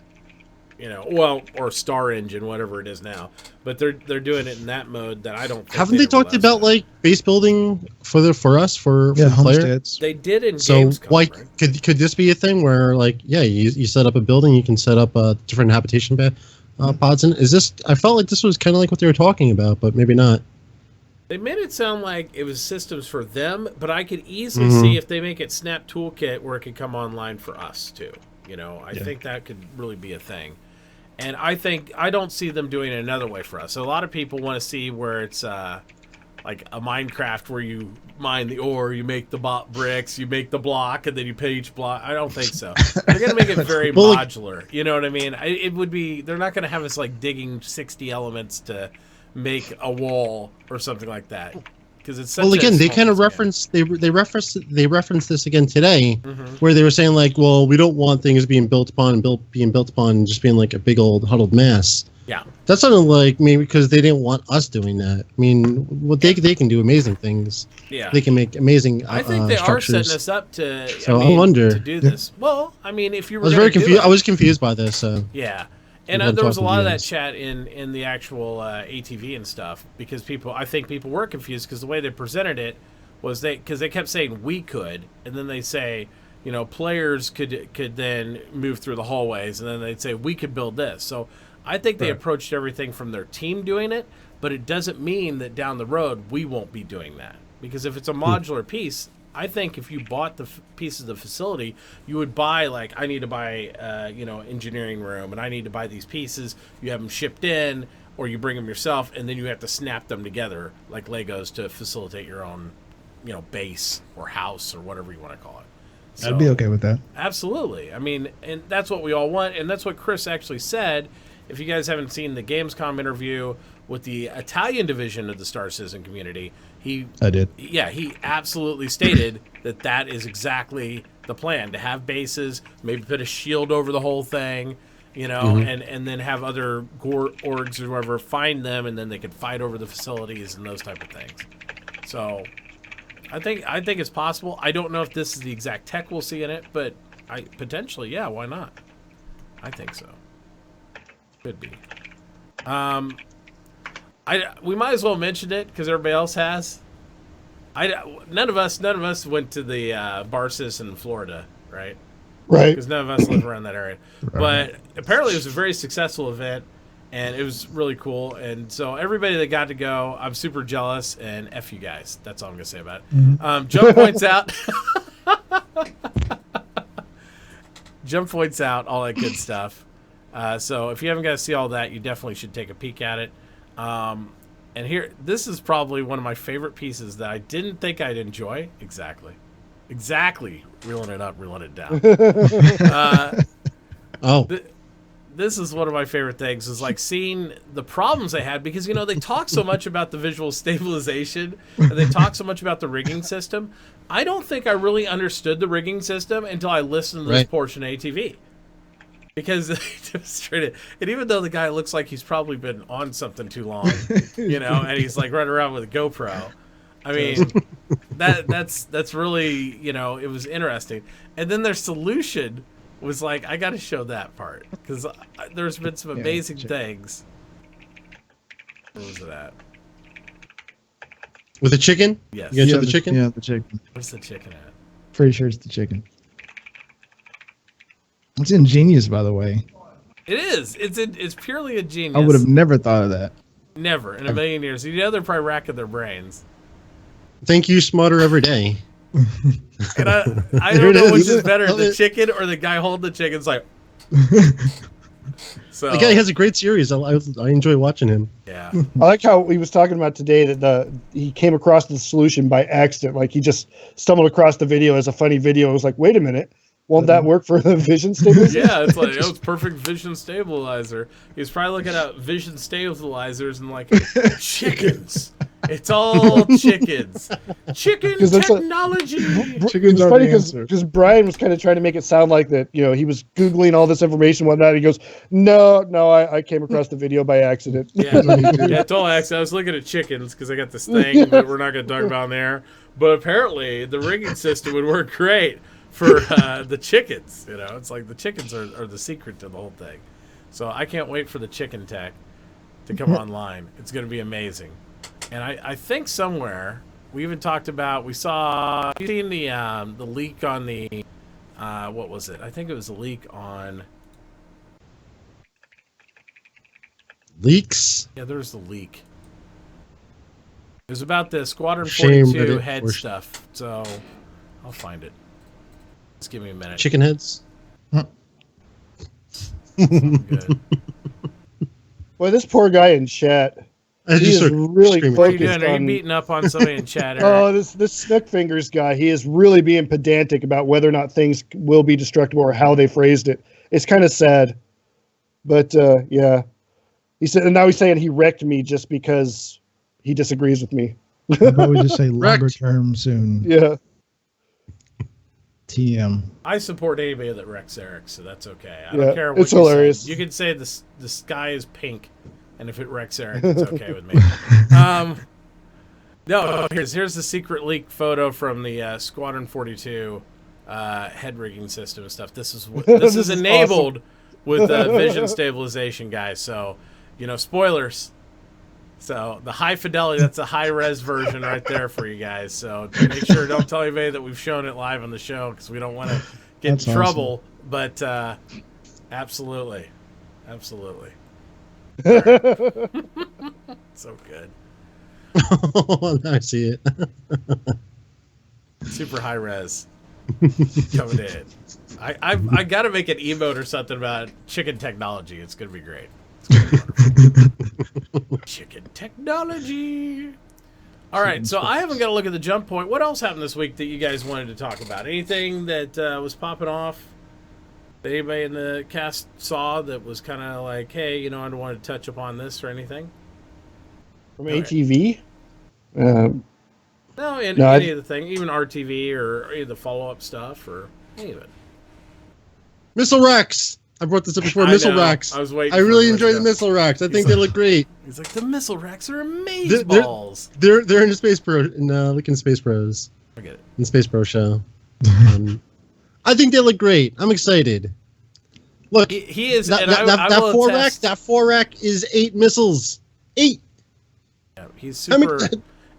or Star Engine, whatever it is now. But they're doing it in that mode that I don't think. Haven't they talked about like base building for player? Homesteads. They did in so Gamescom, why right? could this be a thing where you set up a building, you can set up different habitation pods, and I felt like this was kind of like what they were talking about, but maybe not. They made it sound like it was systems for them, but I could easily see if they make it Snap Toolkit where it could come online for us too. I think that could really be a thing. And I don't see them doing it another way for us. So a lot of people want to see where it's like a Minecraft where you mine the ore, you make the bricks, you make the block, and then you pay each block. I don't think so. They're going to make it very modular. You know what I mean? It would be. They're not going to have us like digging 60 elements to make a wall or something like that. because it's such well, again, a they small kind of piece game. referenced this again today, Mm-hmm. where they were saying like, well, we don't want things being built upon and just being like a big old huddled mass. Yeah. That sounded like maybe because they didn't want us doing that. I mean, well, they can do amazing things. Yeah. They can make amazing. I think they structures. are setting us up to. So I wonder to do this. Well, I mean, if you were I was gonna very do confused. it- I was confused by this. Yeah, and People there was a talking lot of that videos. chat in the actual ATV and stuff because I think people were confused because the way they presented it was because they kept saying we could, and then they say players could then move through the hallways, and then they'd say we could build this. So I think they approached everything from their team doing it, but it doesn't mean that down the road we won't be doing that because if it's a modular piece. I think if you bought the piece of the facility, you would buy I need to buy engineering room and I need to buy these pieces. You have them shipped in, or you bring them yourself, and then you have to snap them together like Legos to facilitate your own, base or house or whatever you want to call it. I'd be okay with that. Absolutely. I mean, and that's what we all want, and that's what Chris actually said. If you guys haven't seen the Gamescom interview with the Italian division of the Star Citizen community, I did. Yeah, he absolutely stated that is exactly the plan, to have bases, maybe put a shield over the whole thing, and then have other orgs or whoever find them, and then they could fight over the facilities and those type of things. So I think it's possible. I don't know if this is the exact tech we'll see in it, but potentially, yeah, why not? I think so. Could be. We might as well mention it because everybody else has. None of us went to the Barsis in Florida, right? Right. Because none of us live around that area. Right. But apparently it was a very successful event, and it was really cool. And so everybody that got to go, I'm super jealous, and F you guys. That's all I'm going to say about it. Mm-hmm. Jump points out. Jump points out, all that good stuff. So if you haven't got to see all that, you definitely should take a peek at it. And here, this is probably one of my favorite pieces that I didn't think I'd enjoy. Exactly. Reeling it up, reeling it down. This is one of my favorite things, is seeing the problems they had because, they talk so much about the visual stabilization and they talk so much about the rigging system. I don't think I really understood the rigging system until I listened to this portion of ATV. Because they demonstrated, and even though the guy looks like he's probably been on something too long, and he's running around with a GoPro, I mean, that's really, it was interesting. And then their solution was I got to show that part because there's been some amazing things. Where was it at? With the chicken? Yes. You gonna show the chicken? Yeah, the chicken. Where's the chicken at? Pretty sure it's the chicken. It's ingenious, by the way. It is. It's purely a genius. I would have never thought of that. Never in a million years. They're probably racking their brains. Thank you, smarter every day. And I don't know which is better, the chicken or the guy holding the chicken's So the guy has a great series. I enjoy watching him. Yeah. I like how he was talking about today that he came across the solution by accident. He just stumbled across the video as a funny video. It was wait a minute. Won't that work for the vision stabilizer? Yeah, it's perfect vision stabilizer. He was probably looking at vision stabilizers and chickens. It's all chickens. Chicken technology. It's funny because Brian was kind of trying to make it sound like that, he was Googling all this information and whatnot. He goes, no, I came across the video by accident. Yeah, total accident. I was looking at chickens because I got this thing that we're not going to talk about in there. But apparently the rigging system would work great for the chickens. It's the chickens are the secret to the whole thing. So I can't wait for the chicken tech to come online. It's going to be amazing. And I think somewhere we even talked about, you seen the leak on the what was it? I think it was a leak on leaks. Yeah, there's the leak. It was about the Squadron 42 head stuff. So I'll find it. Just give me a minute. Chicken heads. Good. Well, this poor guy in chat. He is really focused Are you beating up on somebody in chat? Oh, this Snook Fingers guy. He is really being pedantic about whether or not things will be destructible or how they phrased it. It's kind of sad, but yeah. He said, and now he's saying he wrecked me just because he disagrees with me. How about we just say longer Wrecked. term soon? Yeah. TM. I support anybody that wrecks Eric, so that's okay. I Yeah, don't care what it's you hilarious. say. You can say the sky is pink, and if it wrecks Eric, it's okay with me. No, here's the secret leak photo from the Squadron 42 head rigging system and stuff. This is This is is enabled with vision stabilization, guys. So, spoilers. So the high fidelity, that's a high res version right there for you guys. So make sure don't tell anybody that we've shown it live on the show because we don't want to get That's in trouble. But absolutely. So good. Now I see it. Super high res. Coming in. I got to make an emote or something about chicken technology. It's going to be great. Chicken technology. All right, so I haven't got to look at the jump point. What else happened this week that you guys wanted to talk about? Anything that was popping off that anybody in the cast saw that was kind of like, hey, I don't want to touch upon this or anything? From All right. ATV? No, any of the thing, even RTV or any of the follow-up stuff or any of it. Missile racks. I brought this up before. Missile know. racks. I was waiting. I really enjoy the missile racks. I think they look great. He's like, the missile racks are amazing balls. They're in the Space Pro. Look in Space Pros. I get it. In the Space Pro show. I think they look great. I'm excited. Look, He is. that, and that, I that will four rack. attest- That 4-rack is 8 missiles. 8. Yeah, he's I mean, super.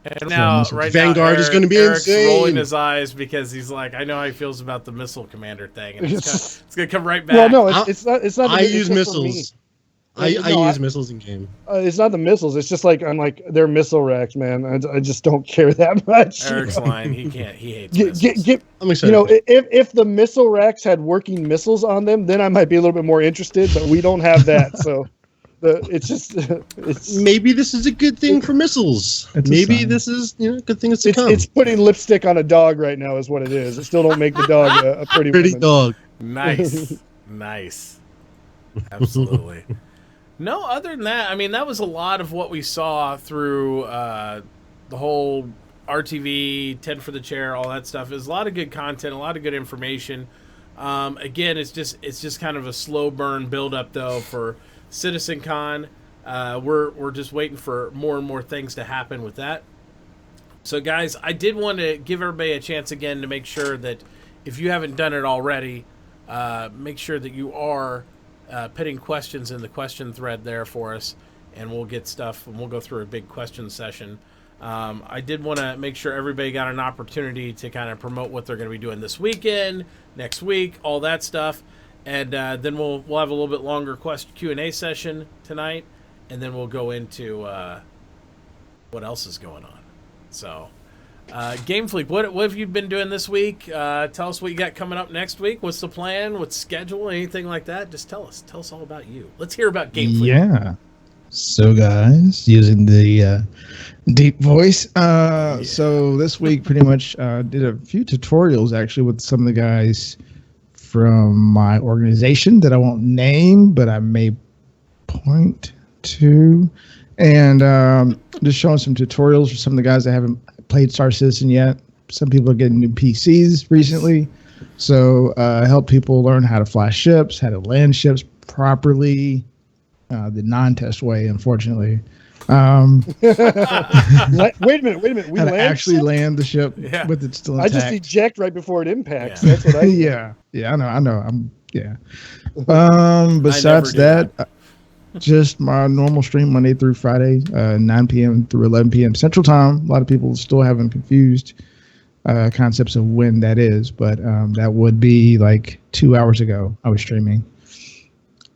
And now, right Vanguard now, is gonna be Eric's insane. rolling his eyes because he's like, I know how he feels about the missile commander thing, and it's going to come right back. Well, no, it's not. It's not. I it's use just for me. missiles. I use missiles in game. It's not the missiles. It's just like they're missile racks, man. I just don't care that much. Eric's lying. He can't. He hates missiles. I'm excited. If the missile racks had working missiles on them, then I might be a little bit more interested. But we don't have that, so it's maybe this is a good thing for missiles. It's a Maybe sign. this is good things to come. it's putting lipstick on a dog right now, is what it is. It still don't make the dog a pretty woman. dog. Nice. Absolutely. No, other than that, I mean, that was a lot of what we saw through the whole RTV, 10 for the chair, all that stuff. There's a lot of good content, a lot of good information. Again, it's just kind of a slow burn build up though for CitizenCon. We're just waiting for more and more things to happen with that. So guys, I did want to give everybody a chance again to make sure that if you haven't done it already, make sure that you are putting questions in the question thread there for us, and we'll get stuff and we'll go through a big question session. I did want to make sure everybody got an opportunity to kind of promote what they're going to be doing this weekend, next week, all that stuff. And then we'll have a little bit longer Q&A session tonight, and then we'll go into what else is going on. So, Game Fleek, what have you been doing this week? Tell us what you got coming up next week. What's the plan? What's the schedule? Anything like that? Just tell us. Tell us all about you. Let's hear about Game Fleek. Yeah. So, guys, using the deep voice. So this week, pretty much did a few tutorials actually with some of the guys from my organization that I won't name, but I may point to, and just showing some tutorials for some of the guys that haven't played Star Citizen yet. Some people are getting new PCs recently, so help people learn how to fly ships, how to land ships properly, the non-test way, unfortunately. Wait a minute. We How to actually ships? land the ship Yeah. with it still I intact. just eject right before it impacts. Yeah. That's what I. yeah, I know. Besides do that, just my normal stream Monday through Friday, 9 p.m. through 11 p.m. Central Time. A lot of people still haven't confused concepts of when that is, but that would be like 2 hours ago I was streaming.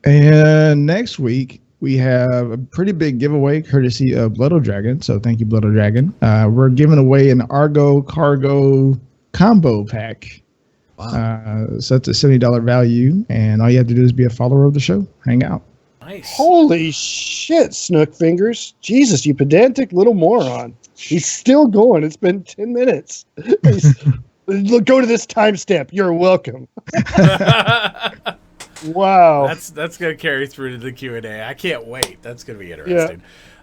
And next week we have a pretty big giveaway courtesy of Blood Dragon. So thank you, Blood Dragon. We're giving away an Argo Cargo combo pack. Wow. So that's a $70 value, and all you have to do is be a follower of the show. Hang out. Nice. Holy shit, Snook Fingers! Jesus, you pedantic little moron. He's still going. It's been 10 minutes. Look, go to this timestamp. You're welcome. Wow. That's going to carry through to the Q&A. I can't wait. That's going to be interesting.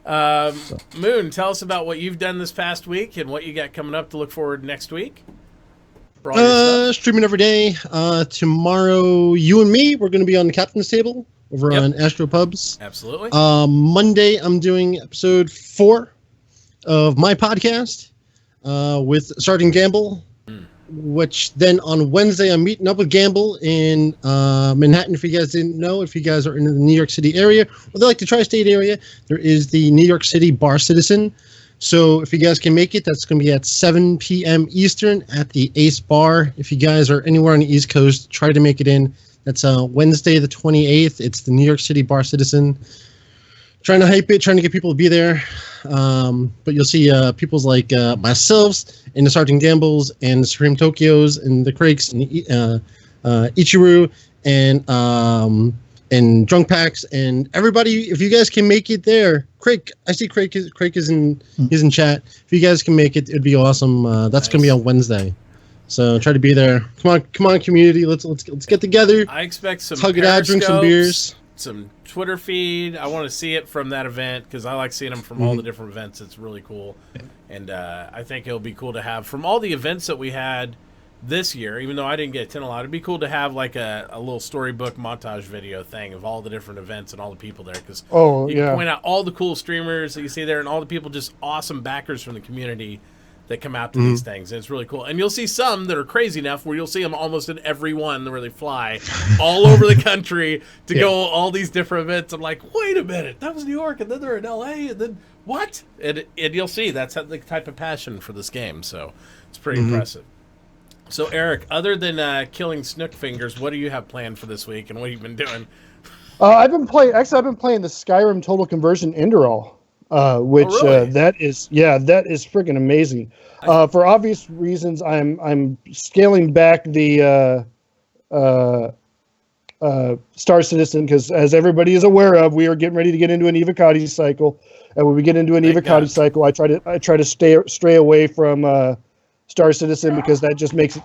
Moon, tell us about what you've done this past week and what you got coming up to look forward next week. For all your stuff. Streaming every day. Tomorrow, you and me, we're going to be on the captain's table over on Astro Pubs. Absolutely. Monday, I'm doing episode 4 of my podcast with Sergeant Gamble. Which then on Wednesday, I'm meeting up with Gamble in Manhattan. If you guys didn't know, if you guys are in the New York City area, or they like the tri-state area, there is the New York City Bar Citizen. So if you guys can make it, that's going to be at 7 p.m. Eastern at the Ace Bar. If you guys are anywhere on the East Coast, try to make it in. That's Wednesday the 28th. It's the New York City Bar Citizen. Trying to hype it, trying to get people to be there. But you'll see people's like myself and the Sergeant Gambles and the Supreme Tokyos and the Crakes and Ichiru and Drunk Packs and everybody. If you guys can make it there, Crake, I see Crake is he's in chat. If you guys can make it, it'd be awesome. That's gonna be on Wednesday. So try to be there. Come on, community. Let's get together. I expect some hug it out, drink some beers, some Twitter feed. I want to see it from that event because I like seeing them from all the different events. It's really cool, and I think it'll be cool to have from all the events that we had this year. Even though I didn't get attend a lot, it'd be cool to have like a little storybook montage video thing of all the different events and all the people there because you can point out all the cool streamers that you see there and all the people just awesome backers from the community that come out to these things. And it's really cool. And you'll see some that are crazy enough where you'll see them almost in every one where they fly all over the country to go all these different events. I'm like, wait a minute, that was New York, and then they're in LA, and then what? And you'll see that's the type of passion for this game. So it's pretty impressive. So Eric, other than killing Snook Fingers, what do you have planned for this week, and what have you been doing? I've been playing the Skyrim Total Conversion Enderal. Which that is freaking amazing. For obvious reasons, I'm scaling back the Star Citizen because, as everybody is aware of, we are getting ready to get into an Evocati cycle, and when we get into an Evocati cycle, I try to stray away from Star Citizen because that just makes it,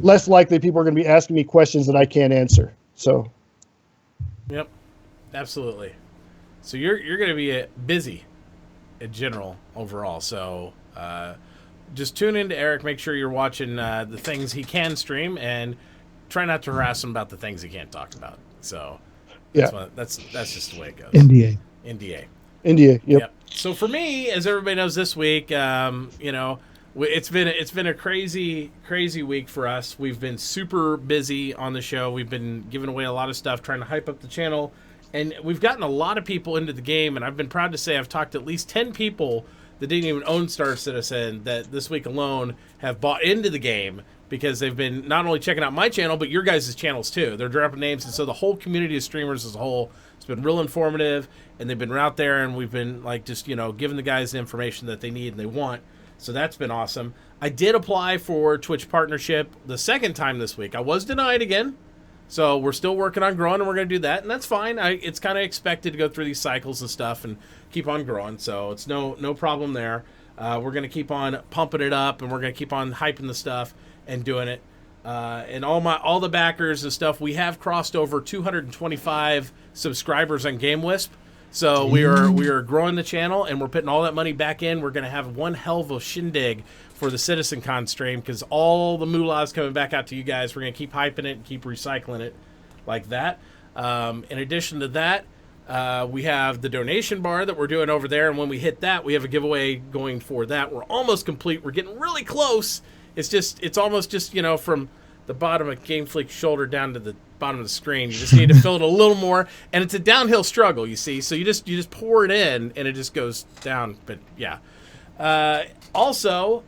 less likely people are going to be asking me questions that I can't answer. So, yep, absolutely. So you're going to be busy in general overall. So just tune in to Eric. Make sure you're watching the things he can stream and try not to harass him about the things he can't talk about. So that's just the way it goes. NDA. Yep. So for me, as everybody knows, this week, it's been a crazy week for us. We've been super busy on the show. We've been giving away a lot of stuff, trying to hype up the channel. And we've gotten a lot of people into the game, and I've been proud to say I've talked to at least 10 people that didn't even own Star Citizen that this week alone have bought into the game because they've been not only checking out my channel, but your guys' channels too. They're dropping names, and so the whole community of streamers as a whole has been real informative, and they've been out there, and we've been like just, giving the guys the information that they need and they want. So that's been awesome. I did apply for Twitch partnership the second time this week. I was denied again. So we're still working on growing, and we're going to do that, and that's fine. It's kind of expected to go through these cycles and stuff and keep on growing, so it's no problem there. We're going to keep on pumping it up, and we're going to keep on hyping the stuff and doing it. And all the backers and stuff, we have crossed over 225 subscribers on GameWisp. So we are growing the channel, and we're putting all that money back in. We're going to have one hell of a shindig for the CitizenCon stream because all the moolah is coming back out to you guys. We're going to keep hyping it and keep recycling it like that. In addition to that, we have the donation bar that we're doing over there, and when we hit that, we have a giveaway going for that. We're almost complete. We're getting really close. It's almost just, from the bottom of Game Freak's shoulder down to the bottom of the screen. You just need to fill it a little more, and it's a downhill struggle, you see. So you just pour it in, and it just goes down. But yeah. Also,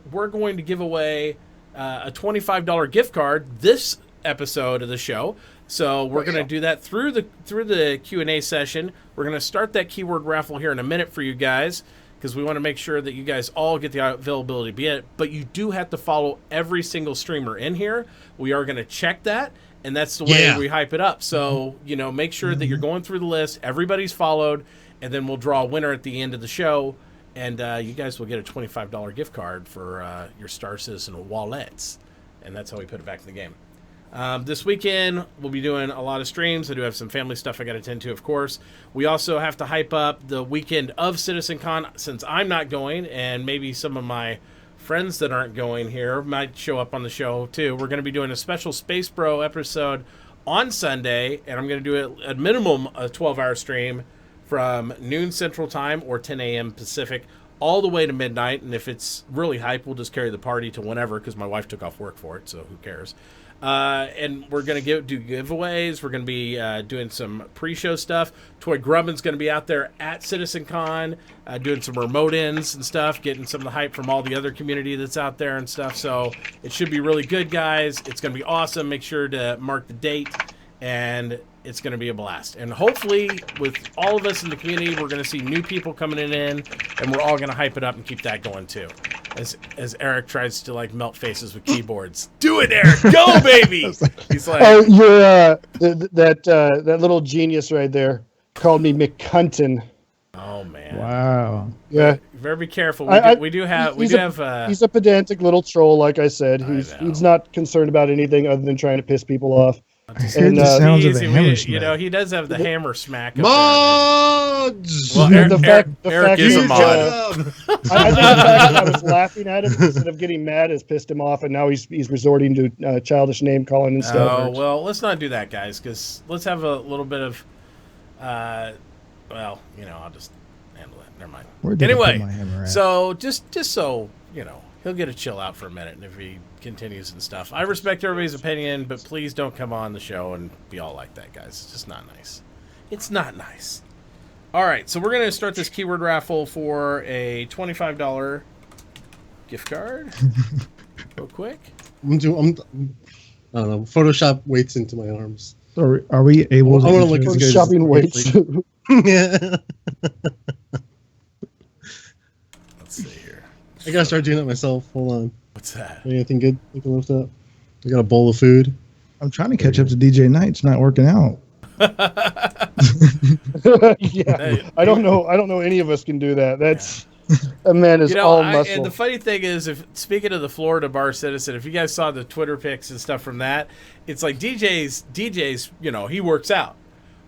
we're going to give away a $25 gift card this episode of the show. So we're going to do that through the Q&A session. We're going to start that keyword raffle here in a minute for you guys because we want to make sure that you guys all get the availability to be in it. But you do have to follow every single streamer in here. We are going to check that, and that's the way we hype it up. So, make sure that you're going through the list. Everybody's followed, and then we'll draw a winner at the end of the show. And you guys will get a $25 gift card for your Star Citizen wallets. And that's how we put it back in the game. This weekend, we'll be doing a lot of streams. I do have some family stuff I got to attend to, of course. We also have to hype up the weekend of CitizenCon since I'm not going, and maybe some of my friends that aren't going here might show up on the show, too. We're going to be doing a special Space Bro episode on Sunday, and I'm going to do it at minimum a 12-hour stream from noon Central Time or 10 a.m. Pacific all the way to midnight. And if it's really hype, we'll just carry the party to whenever because my wife took off work for it, so who cares? And we're going to do giveaways. We're going to be doing some pre-show stuff. Toy Grubbin's going to be out there at CitizenCon doing some remote ins and stuff, getting some of the hype from all the other community that's out there and stuff. So it should be really good, guys. It's going to be awesome. Make sure to mark the date, and it's going to be a blast. And hopefully, with all of us in the community, we're going to see new people coming in, and we're all going to hype it up and keep that going, too. As Eric tries to, like, melt faces with keyboards. Do it, Eric! Go, baby! He's like... Oh, you're, that little genius right there called me McCunton. Oh, man. Wow. Yeah. You better be careful. We do have... He's a pedantic little troll, like I said. He's not concerned about anything other than trying to piss people off. And the sounds of the hammer smack. You know, he does have the hammer smack. Mods! Well, Eric is a mod. I think the fact that I was laughing at him instead of getting mad has pissed him off, and now he's resorting to childish name calling instead. Oh, well, let's not do that, guys, because let's have a little bit of, well, you know, I'll just handle it. Never mind. Anyway, so just so, you know, he'll get a chill out for a minute, and if he continues and stuff. I respect everybody's opinion, but please don't come on the show and be all like that, guys. It's just not nice. It's not nice. All right, so we're going to start this keyword raffle for a $25 gift card. Real quick. I don't know. Photoshop weights into my arms. Are we able to look for shopping weights? Yeah. Let's see here. I gotta start doing that myself. Hold on. What's that? Anything good you can lift up? I got a bowl of food. I'm trying to catch up to DJ Knight. It's not working out. Yeah, hey, I don't know any of us can do that. That's a man is all muscle. And the funny thing is, if speaking of the Florida Bar Citizen, if you guys saw the Twitter pics and stuff from that, it's like DJ's, you know, he works out.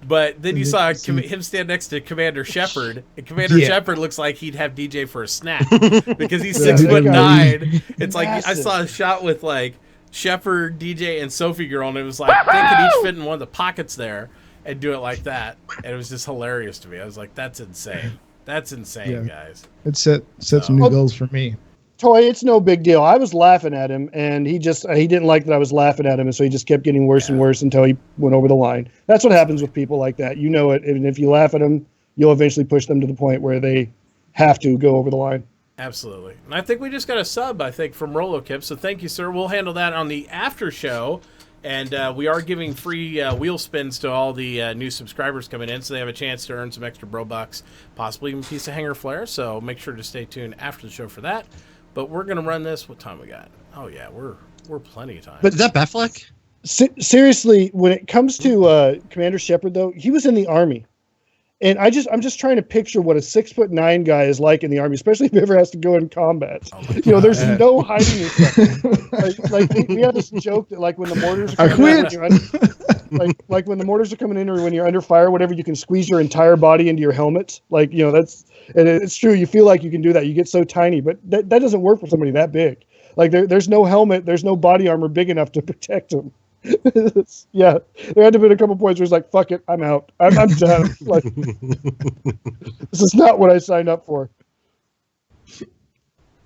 But then you saw him stand next to Commander Shepard, and Commander Shepard looks like he'd have DJ for a snack because he's 6'9". It's like I saw a shot with like Shepard, DJ, and Sophie Girl, and it was like they could each fit in one of the pockets there and do it like that, and it was just hilarious to me. I was like, "That's insane! That's insane, guys!" It set some new goals for me. Toy, it's no big deal. I was laughing at him, and he didn't like that I was laughing at him, and so he just kept getting worse and worse until he went over the line. That's what happens with people like that. You know it, and if you laugh at them, you'll eventually push them to the point where they have to go over the line. Absolutely. And I think we just got a sub, I think, from Rolo Kip, so thank you, sir. We'll handle that on the after show, and we are giving free wheel spins to all the new subscribers coming in, so they have a chance to earn some extra bro bucks, possibly even a piece of hanger flare, so make sure to stay tuned after the show for that. But we're going to run this. What time we got? Oh, yeah, we're plenty of time. But is that Batfleck? Seriously, when it comes to Commander Shepard, though, he was in the Army. And I'm just trying to picture what a 6'9" guy is like in the Army, especially if he ever has to go in combat. Oh, you know, there's no hiding stuff. like we have this joke that like when the mortars are coming in, like when the mortars are coming in or when you're under fire, whatever, you can squeeze your entire body into your helmet. Like, you know, and it's true. You feel like you can do that. You get so tiny, but that doesn't work for somebody that big. Like there's no helmet, there's no body armor big enough to protect them. Yeah, there had to be a couple points where it's like, fuck it, I'm out. I'm done. Like, this is not what I signed up for.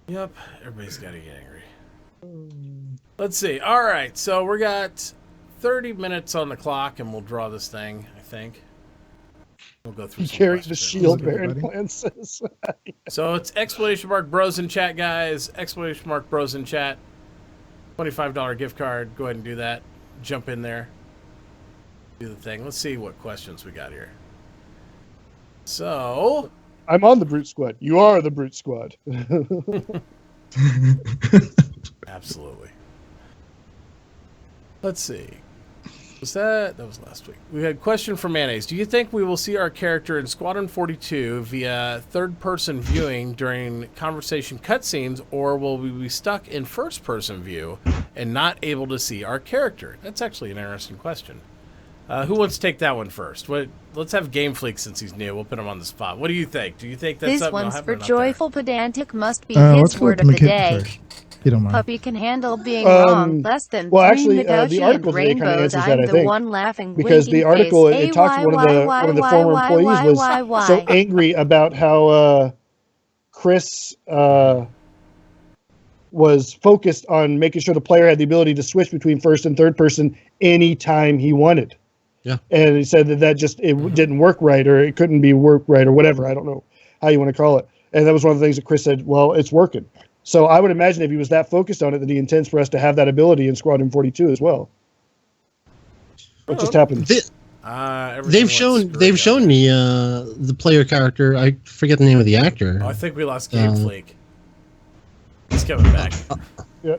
Yep, everybody's got to get angry. Let's see. All right, so we got 30 minutes on the clock, and we'll draw this thing, I think. We'll go through. He carries the shield, Baron Plan says. So it's !Bros in chat, guys. !Bros in chat. $25 gift card. Go ahead and do that. Jump in there. Do the thing. Let's see what questions we got here. So... I'm on the Brute Squad. You are the Brute Squad. Absolutely. Let's see. Was that was last week. We had a question from Mayonnaise. Do you think we will see our character in Squadron 42 via third-person viewing during conversation cutscenes, or will we be stuck in first-person view and not able to see our character? That's actually an interesting question. Who wants to take that one first? Let's have Game Fleek since he's new. We'll put him on the spot. What do you think? Do you think that's this something one's that'll for happen or not Joyful Pedantic must be Let's his go word with of the McKinney day. first. You don't mind. Puppy can handle being wrong. Less than well, three actually, the Medouchi article and today kinda rainbows. answers I'm that, I the think, one laughing, because the winking article face. it talks one of the former employees was so angry about how Chris was focused on making sure the player had the ability to switch between first and third person anytime he wanted. Yeah. And he said that just didn't work right, or it couldn't be work right, or whatever. I don't know how you want to call it. And that was one of the things that Chris said, well, it's working. So I would imagine if he was that focused on it, that he intends for us to have that ability in Squadron 42 as well. What just happened? They've shown the player character. I forget the name of the actor. Oh, I think we lost Game Fleek. He's coming back. Yeah.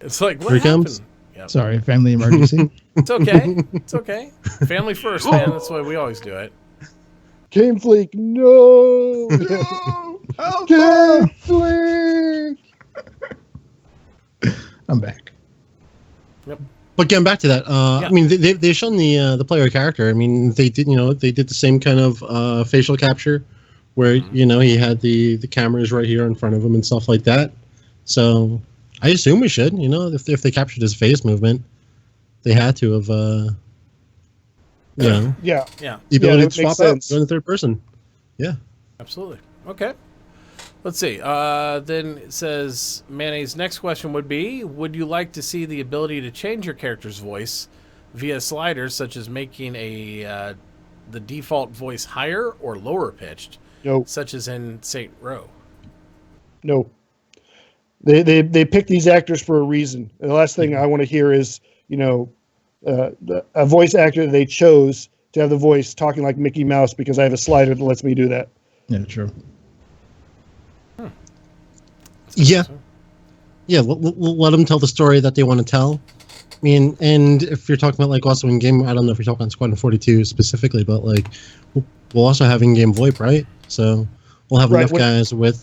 It's like, what Here he happened? comes. Yep. Sorry, family emergency. It's okay. It's okay. Family first, man. That's the way we always do it. Game Fleek, no! Oh, Game Fleek! I'm back. Yep. But getting back to that, Yeah. I mean, they've shown the player character. I mean, they did the same kind of facial capture, where he had the cameras right here in front of him and stuff like that. So I assume we should, if they captured his face movement, they had to have, Yeah. the ability that to swap makes out, sense. go in the third person. Yeah. Absolutely. Okay. Let's see. Then it says, Mayonnaise, next question would be, would you like to see the ability to change your character's voice via sliders, such as making the default voice higher or lower pitched, No. such as in Saint Row? No. They pick these actors for a reason. And the last thing I want to hear is, a voice actor that they chose to have the voice talking like Mickey Mouse because I have a slider that lets me do that. Yeah, true. Yeah. Yeah, let them tell the story that they want to tell. I mean, and if you're talking about, like, also in-game, I don't know if you're talking on Squadron 42 specifically, but, like, we'll also have in-game VoIP, right? So we'll have enough guys with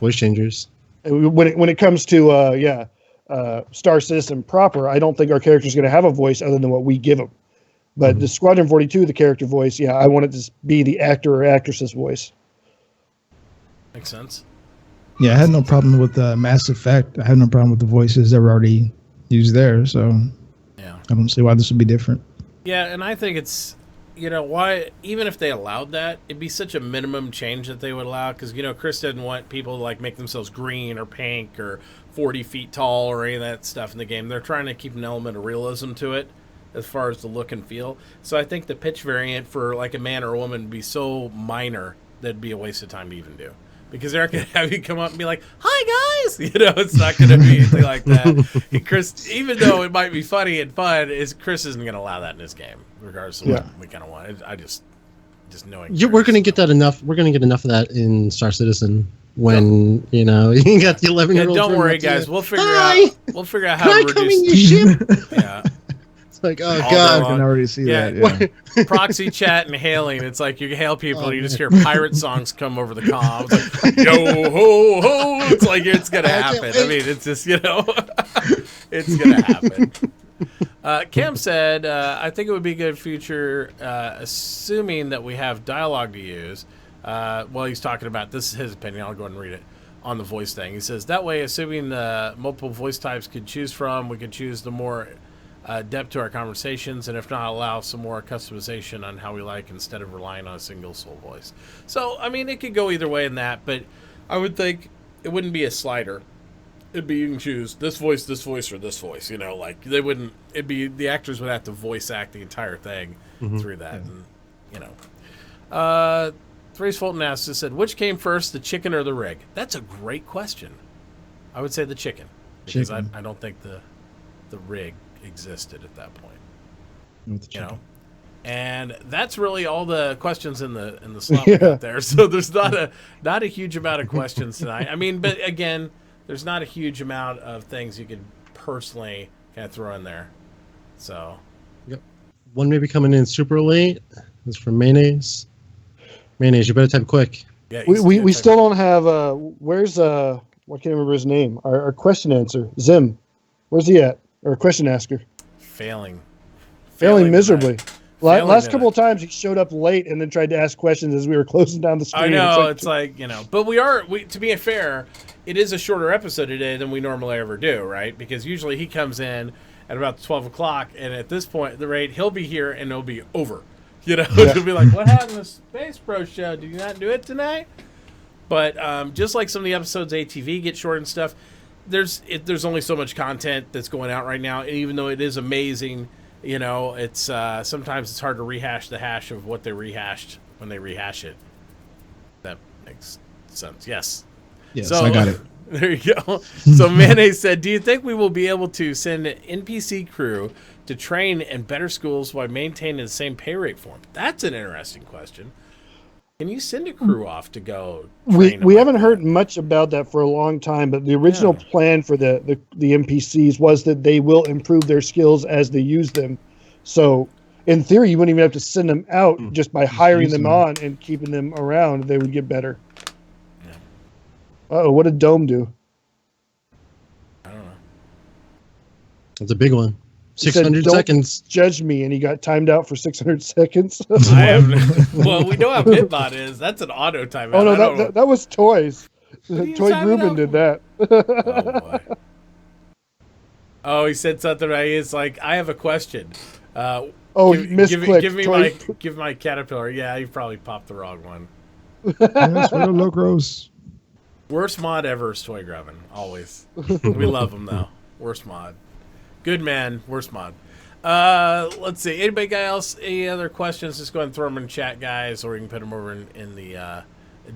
voice changers. And when it comes to, Star Citizen proper, I don't think our character's going to have a voice other than what we give them. But the Squadron 42, the character voice, I want it to be the actor or actress's voice. Makes sense. Yeah, I had no problem with Mass Effect. I had no problem with the voices that were already used there. So Yeah. I don't see why this would be different. Yeah, and I think it's, why, even if they allowed that, it'd be such a minimum change that they would allow, because, Chris didn't want people to, like, make themselves green or pink or 40 feet tall or any of that stuff in the game. They're trying to keep an element of realism to it as far as the look and feel. So I think the pitch variant for, like, a man or a woman would be so minor that it'd be a waste of time to even do. Because they're not going to have you come up and be like, "Hi, guys!" It's not going to be anything like that. And Chris, even though it might be funny and fun, Chris isn't going to allow that in his game, regardless of what we kind of want. I just knowing. We're going to get that enough. We're going to get enough of that in Star Citizen when you got the 11-year-old. Don't worry, guys. We'll figure out how to reduce. Come in your ship? Yeah. It's like, oh All god, I can already see that. Yeah. Proxy chat and hailing. It's like you hail people and you just hear pirate songs come over the comm. It's like, yo ho ho. It's like it's gonna happen. I mean, it's just it's gonna happen. Cam said, I think it would be a good future, assuming that we have dialogue to use. Well, he's talking about, this is his opinion. I'll go ahead and read it on the voice thing. He says, that way, assuming the multiple voice types could choose from, we could choose the more depth to our conversations, and if not, allow some more customization on how we like instead of relying on a single sole voice. So, I mean, it could go either way in that, but I would think it wouldn't be a slider. It'd be, you can choose this voice, or this voice, like they wouldn't, it'd be, the actors would have to voice act the entire thing through that. And, Thrace Fulton asked, said, which came first, the chicken or the rig? That's a great question. I would say the chicken, because I don't think the rig existed at that point. And that's really all the questions in the slot we got there. So there's not a huge amount of questions tonight. I mean, but again, there's not a huge amount of things you could personally kind of throw in there. So One may be coming in super late. It's from Mayonnaise. Mayonnaise, you better type quick. Yeah, we still don't have where's I can't remember his name. Our question answer, Zim. Where's he at? Or question asker. Failing Miserably. Last couple tonight. of times he showed up late and then tried to ask questions as we were closing down the stream. I know, it's like but we to be fair, it is a shorter episode today than we normally ever do, right? Because usually he comes in at about 12 o'clock, and at this point, the rate, he'll be here and it'll be over. It'll be like, what happened to the Space Pro show? Did you not do it tonight? But just like some of the episodes ATV get short and stuff, there's only so much content that's going out right now, and even though it is amazing, it's sometimes it's hard to rehash the hash of what they rehashed when they rehash it. That makes sense. Yes. Yes, So, I got it. There you go. So Mayonnaise said, do you think we will be able to send an NPC crew to train in better schools while maintaining the same pay rate for them? That's an interesting question. Can you send a crew off to go train we haven't heard much about that for a long time, but the original plan for the NPCs was that they will improve their skills as they use them. So in theory, you wouldn't even have to send them out just by hiring them on and keeping them around. They would get better. Yeah. Uh-oh, what did Dome do? I don't know. That's a big one. He said, 600 "Don't seconds. Judge me," and he got timed out for 600 seconds. Well, we know how Bitbot is. That's an auto timeout. Oh no, that was Toys. you Toy time it Rubin out did for? that. Oh, boy. Oh, he said something right. He's like, I have a question. Oh, you misclicked. Give my Caterpillar. Yeah, you probably popped the wrong one. Yes, for the locros. Worst mod ever is Toy Grubbin. Always. We love him though. Worst mod. Good man. Worst mod. Let's see. Anybody else? Any other questions? Just go ahead and throw them in chat, guys, or you can put them over in the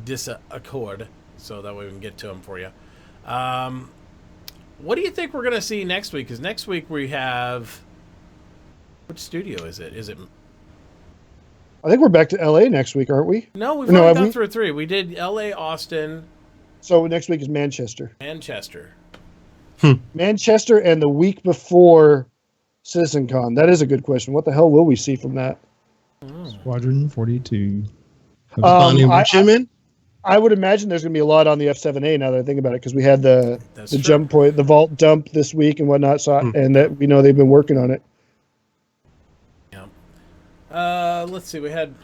Discord, so that way we can get to them for you. What do you think we're going to see next week? Because next week we have... Which studio is it? Is it... I think we're back to LA next week, aren't we? No, we've already gone through 3. We did LA, Austin. So next week is Manchester. Manchester, and the week before CitizenCon. That is a good question. What the hell will we see from that? Squadron 42. I would imagine there's going to be a lot on the F7A now that I think about it, because we had the jump point, the vault dump this week and whatnot, so and that we know they've been working on it. Yeah. Let's see. We had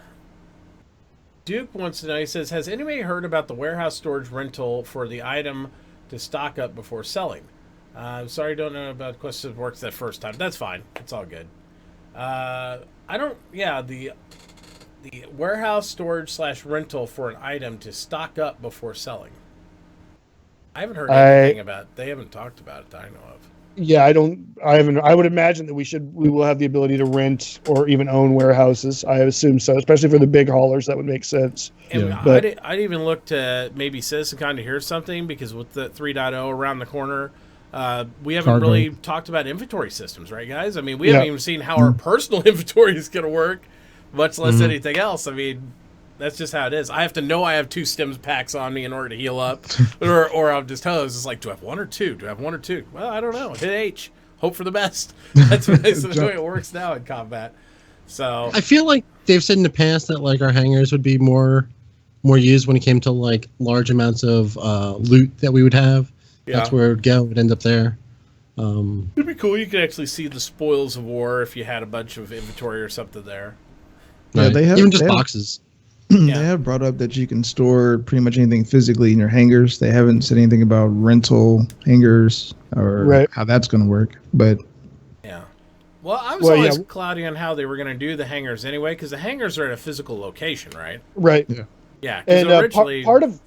Duke wants to know. He says, "Has anybody heard about the warehouse storage rental for the item to stock up before selling?" I'm sorry, don't know about questions. Works that first time. That's fine. It's all good. I don't. Yeah, the warehouse storage / rental for an item to stock up before selling. I haven't heard anything about. They haven't talked about it that I know of. Yeah, I would imagine that we will have the ability to rent or even own warehouses. I assume so, especially for the big haulers. That would make sense. And I'd even look to maybe CitizenCon to hear something, because with the 3.0 around the corner, we haven't really talked about inventory systems, right, guys? I mean, we haven't even seen how our personal inventory is going to work, much less anything else. I mean, that's just how it is. I have to know I have 2 stems packs on me in order to heal up, or I'll just tell us, it's like, do I have 1 or 2? Do I have 1 or 2? Well, I don't know. Hit H. Hope for the best. That's the way it works now in combat. So I feel like they've said in the past that like our hangars would be more used when it came to like large amounts of loot that we would have. Yeah. That's where it would go. It would end up there. It'd be cool. You could actually see the spoils of war if you had a bunch of inventory or something there. Yeah, right. they have even just boxes. They have brought up that you can store pretty much anything physically in your hangars. They haven't said anything about rental hangars or how that's going to work. But yeah, well, I was always cloudy on how they were going to do the hangars anyway, because the hangars are at a physical location, right? Right. Yeah. And originally, part of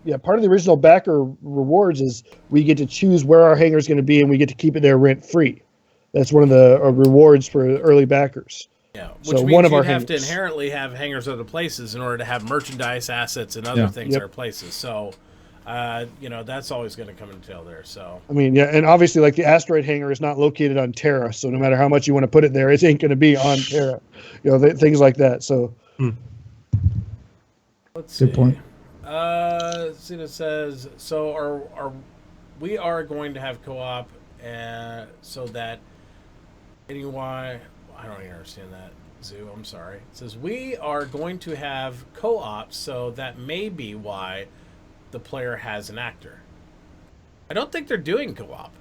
the original backer rewards is we get to choose where our hangar is going to be, and we get to keep it there rent free. That's one of the rewards for early backers. Yeah, which means you'd have to inherently have hangars other places in order to have merchandise, assets, and other things other places. So, that's always going to come into tail there. So, I mean, and obviously, like the asteroid hangar is not located on Terra, so no matter how much you want to put it there, it ain't going to be on Terra. Things like that. So, let's see. Good point. Cena says, so we are going to have co-op, so that anyone. I don't even understand that, Zoo. I'm sorry. It says, we are going to have co-op, so that may be why the player has an actor. I don't think they're doing co-op.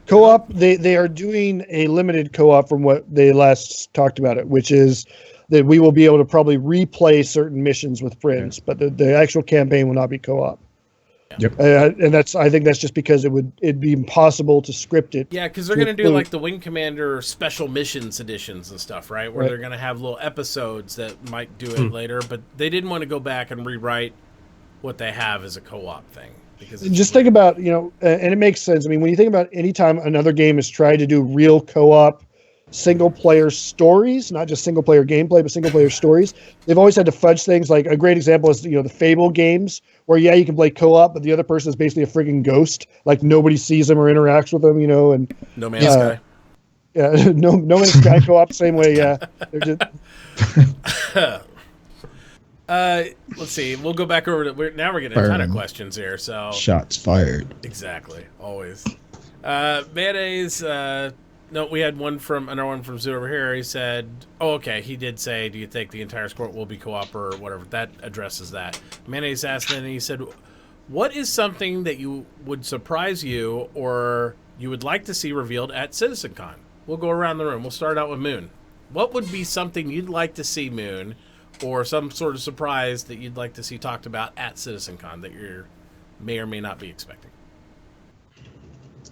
Co-op, they are doing a limited co-op from what they last talked about it, which is that we will be able to probably replay certain missions with friends, but the actual campaign will not be co-op. Yep. And I think that's just because it'd be impossible to script it. Yeah, because they're going to do like the Wing Commander special missions editions and stuff, right? Where they're going to have little episodes that might do it later, but they didn't want to go back and rewrite what they have as a co-op thing. Because just think about, and it makes sense. I mean, when you think about any time another game has tried to do real co-op single-player stories, not just single-player gameplay, but single-player stories, they've always had to fudge things. Like a great example is, the Fable games, where, you can play co-op, but the other person is basically a frigging ghost. Like, nobody sees them or interacts with them, and... No Man's Sky. Yeah, no Man's Sky co-op, same way, yeah. They're just... Let's see. We'll go back over to... Now we're getting a ton of questions here, so... Shots fired. Exactly. Always. Mayonnaise... No, we had another one from Zoo over here. He said, okay, he did say, do you think the entire sport will be co-op or whatever? That addresses that. Mayonnaise asked, and he said, what is something that you would surprise you or you would like to see revealed at CitizenCon? We'll go around the room. We'll start out with Moon. What would be something you'd like to see, Moon, or some sort of surprise that you'd like to see talked about at CitizenCon that you may or may not be expecting?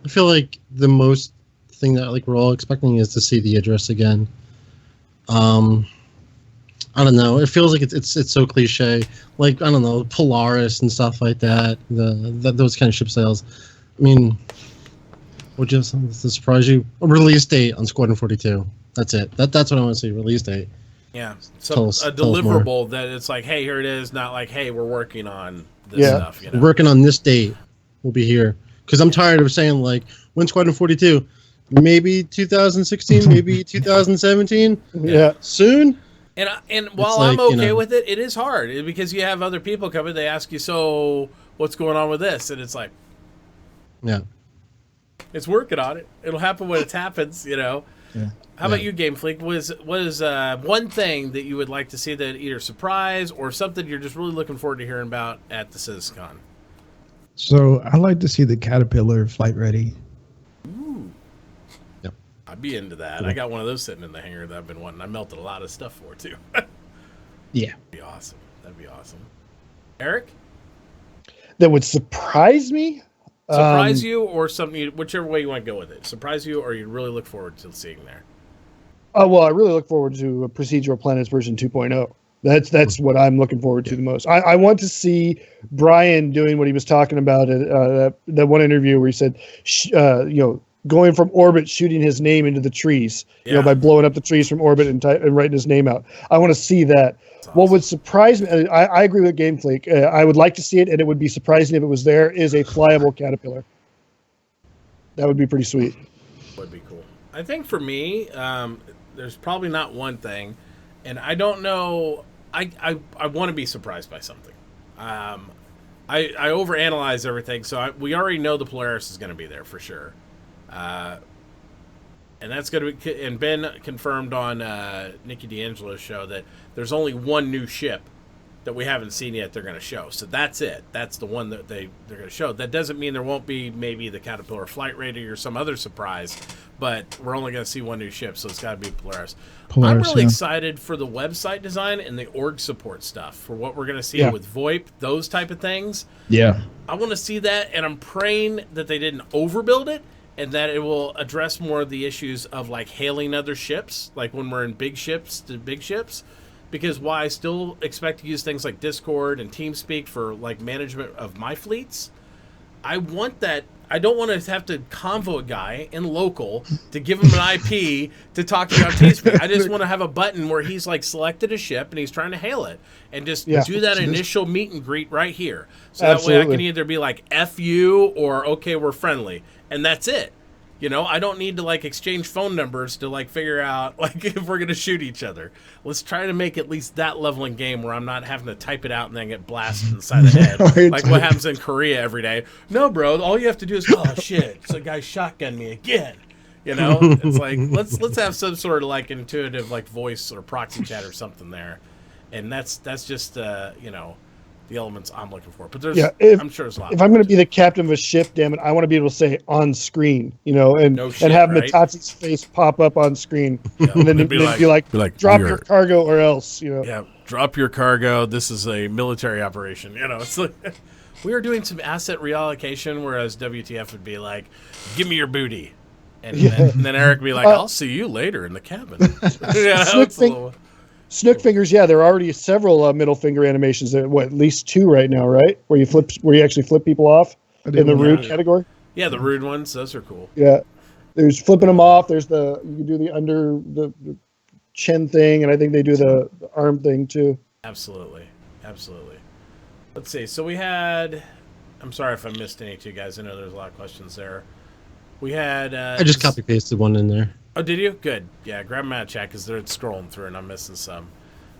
I feel like the most thing that we're all expecting is to see the address again. I don't know. It feels like it's so cliche. Like, I don't know, Polaris and stuff like that. Those kind of ship sales. I mean, would you have something to surprise you? A release date on Squadron 42. That's it. That's what I want to see. Release date. Yeah. So a deliverable that it's like, hey, here it is. Not like, hey, we're working on this stuff. We're working on this date. We'll be here. Because I'm tired of saying, like, when Squadron 42? Maybe 2016, maybe 2017. Yeah, soon. And while I'm okay with it, it is hard because you have other people coming. They ask you, so what's going on with this? And it's like, it's working on it. It'll happen when it happens. Yeah. How about you, Game Freak? What is one thing that you would like to see that either surprise or something you're just really looking forward to hearing about at the CitizenCon? So I like to see the Caterpillar flight ready. I'd be into that. Cool. I got one of those sitting in the hangar that I've been wanting. I melted a lot of stuff for, too. Yeah. That'd be awesome. Eric? That would surprise me? Surprise you or something, whichever way you want to go with it. Surprise you or you really look forward to seeing there? Well, I really look forward to Procedural Planets version 2.0. That's what I'm looking forward to the most. I want to see Brian doing what he was talking about at that one interview where he said, going from orbit, shooting his name into the trees, by blowing up the trees from orbit and writing his name out. I want to see that. Awesome. What would surprise me, I agree with Game Freak. I would like to see it, and it would be surprising if it was there, is a flyable Caterpillar. That would be pretty sweet. Would be cool. I think for me, there's probably not one thing, and I don't know. I want to be surprised by something. I overanalyze everything, so we already know the Polaris is going to be there for sure. And that's going to be, and Ben confirmed on Nikki D'Angelo's show that there's only one new ship that we haven't seen yet they're going to show. So that's it. That's the one that they're going to show. That doesn't mean there won't be maybe the Caterpillar Flight Radar or some other surprise, but we're only going to see one new ship, so it's got to be Polaris. I'm really excited for the website design and the org support stuff, for what we're going to see with VoIP, those type of things. Yeah. I want to see that, and I'm praying that they didn't overbuild it, and that it will address more of the issues of like hailing other ships, like when we're in big ships to big ships. Because while I still expect to use things like Discord and TeamSpeak for like management of my fleets, I want that. I don't want to have to convo a guy in local to give him an IP to talk to me on TeamSpeak. I just want to have a button where he's like selected a ship and he's trying to hail it, and just do that initial meet and greet right here. So that way I can either be like F you or okay, we're friendly. And that's it. I don't need to like exchange phone numbers to like figure out like if we're gonna shoot each other. Let's try to make at least that level in game where I'm not having to type it out and then get blasted inside the head. Like what happens in Korea every day. No, bro, all you have to do is, oh shit, so a guy shotgunned me again. You know, it's like let's have some sort of like intuitive like voice or proxy chat or something there, and that's just you know, the elements I'm looking for. But there's I'm sure there's a lot. If I'm going to be the captain of a ship, damn it, I want to be able to say on screen, you know, and have right? Mitachi's face pop up on screen, and then be like, drop your cargo or else, you know. Yeah, drop your cargo. This is a military operation. You know, it's like we are doing some asset reallocation, whereas WTF would be like, give me your booty. And then Eric would be like, I'll see you later in the cabin. Snook fingers, yeah, there are already several middle finger animations. There, at least 2 right now, right? Where you actually flip people off in the rude category. Yeah, the rude ones, those are cool. Yeah, there's flipping them off. There's you can do the under the chin thing, and I think they do the arm thing too. Absolutely. Let's see. So we had. I'm sorry if I missed any to you guys. I know there's a lot of questions there. We had. I just copy pasted one in there. Oh, did you? Good. Yeah, grab them out of chat because they're scrolling through and I'm missing some.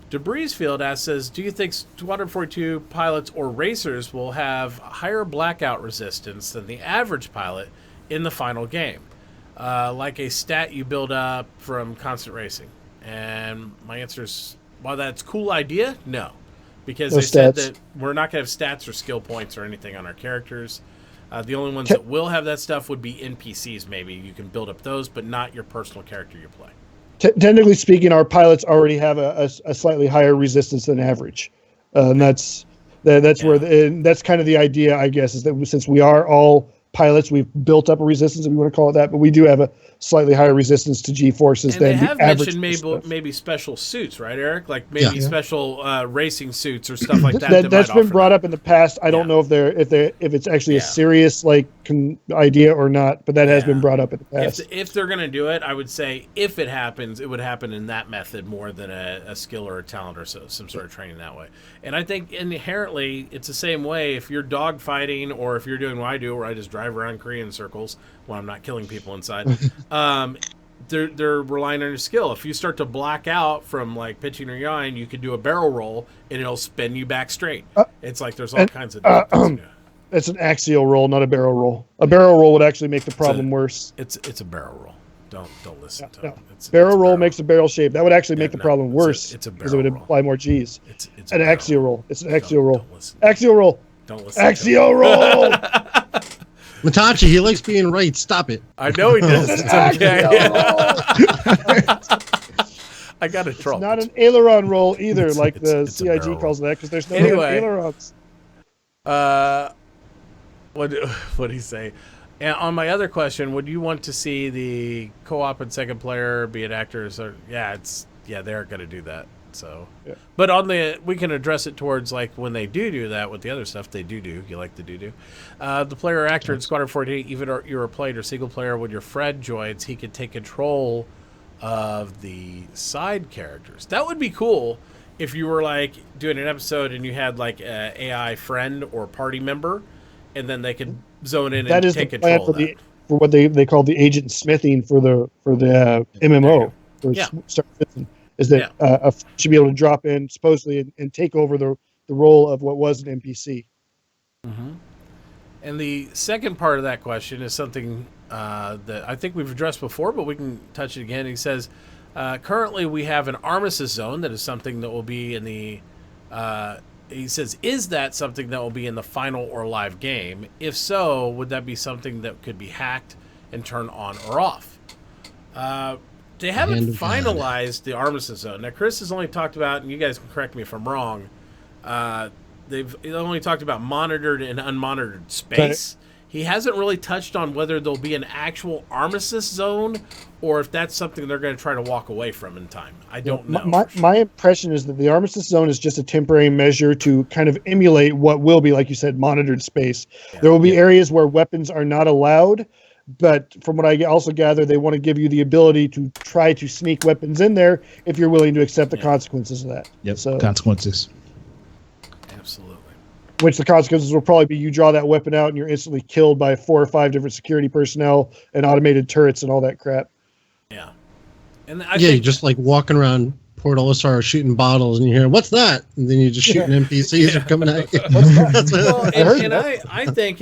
Debrisfield says, do you think Squadron 42 pilots or racers will have higher blackout resistance than the average pilot in the final game? Like a stat you build up from constant racing? And my answer is, while that's a cool idea, no. Because they said that we're not going to have stats or skill points or anything on our characters. The only ones that will have that stuff would be NPCs, maybe. You can build up those, but not your personal character you play. Technically speaking, our pilots already have a slightly higher resistance than average. And that's where that's kind of the idea, I guess, is that since we are all pilots, we've built up a resistance, if you want to call it that, but we do have a slightly higher resistance to G-forces than the average. They have mentioned maybe special suits, right, Eric? Like maybe special racing suits or stuff like that. That's been brought up in the past. I don't know if it's actually a serious idea or not, but that has been brought up in the past. If they're going to do it, I would say if it happens, it would happen in that method more than a skill or a talent or some sort of training that way. And I think inherently it's the same way if you're dog fighting or if you're doing what I do, where I just drive around Korean circles when I'm not killing people inside. They're relying on your skill. If you start to black out from like pitching or yawing, you could do a barrel roll and it'll spin you back straight. It's like there's all kinds of different It's an axial roll, not a barrel roll. A barrel roll would actually make the problem worse. It's a barrel roll. Don't listen to it. Barrel roll makes a barrel shape. That would actually make the problem worse. It's a barrel because it would imply more G's. It's an axial roll. It's an axial roll. Don't axial roll. Don't listen. Axial roll. Mitachi, he likes being right. Stop it. I know he does. It's okay. I got a trouble. It's not an aileron roll either, like the CIG calls that, because there's no ailerons. What did he say? And on my other question, would you want to see the co-op and second player, be it actors or they're going to do that. So, but we can address it towards like when they do that with the other stuff they do. You like the do. The player or actor in Squadron 48, even if you're a played or single player, when your friend joins, he can take control of the side characters. That would be cool if you were like doing an episode and you had like a AI friend or party member, and then they could zone in and take control of that. For what they call the agent smithing for the MMO for Star Citizen. Is that should be able to drop in supposedly and take over the role of what was an NPC. Mm-hmm. And the second part of that question is something that I think we've addressed before, but we can touch it again. He says, currently we have an armistice zone that is something that will be in the... he says, is that something that will be in the final or live game? If so, would that be something that could be hacked and turned on or off? They haven't finalized the armistice zone. Now, Chris has only talked about, and you guys can correct me if I'm wrong, they've only talked about monitored and unmonitored space. He hasn't really touched on whether there'll be an actual armistice zone or if that's something they're going to try to walk away from in time. I don't know. My impression is that the armistice zone is just a temporary measure to kind of emulate what will be, like you said, monitored space. Yeah. There will be areas where weapons are not allowed, but from what I also gather, they want to give you the ability to try to sneak weapons in there if you're willing to accept the consequences of that. Yep, so, consequences. Absolutely. Which the consequences will probably be you draw that weapon out and you're instantly killed by 4 or 5 different security personnel and automated turrets and all that crap. Yeah. And you're just like walking around Port All-Star shooting bottles, and you hear, "What's that?" And then you just shooting NPCs are coming at you. Well, I think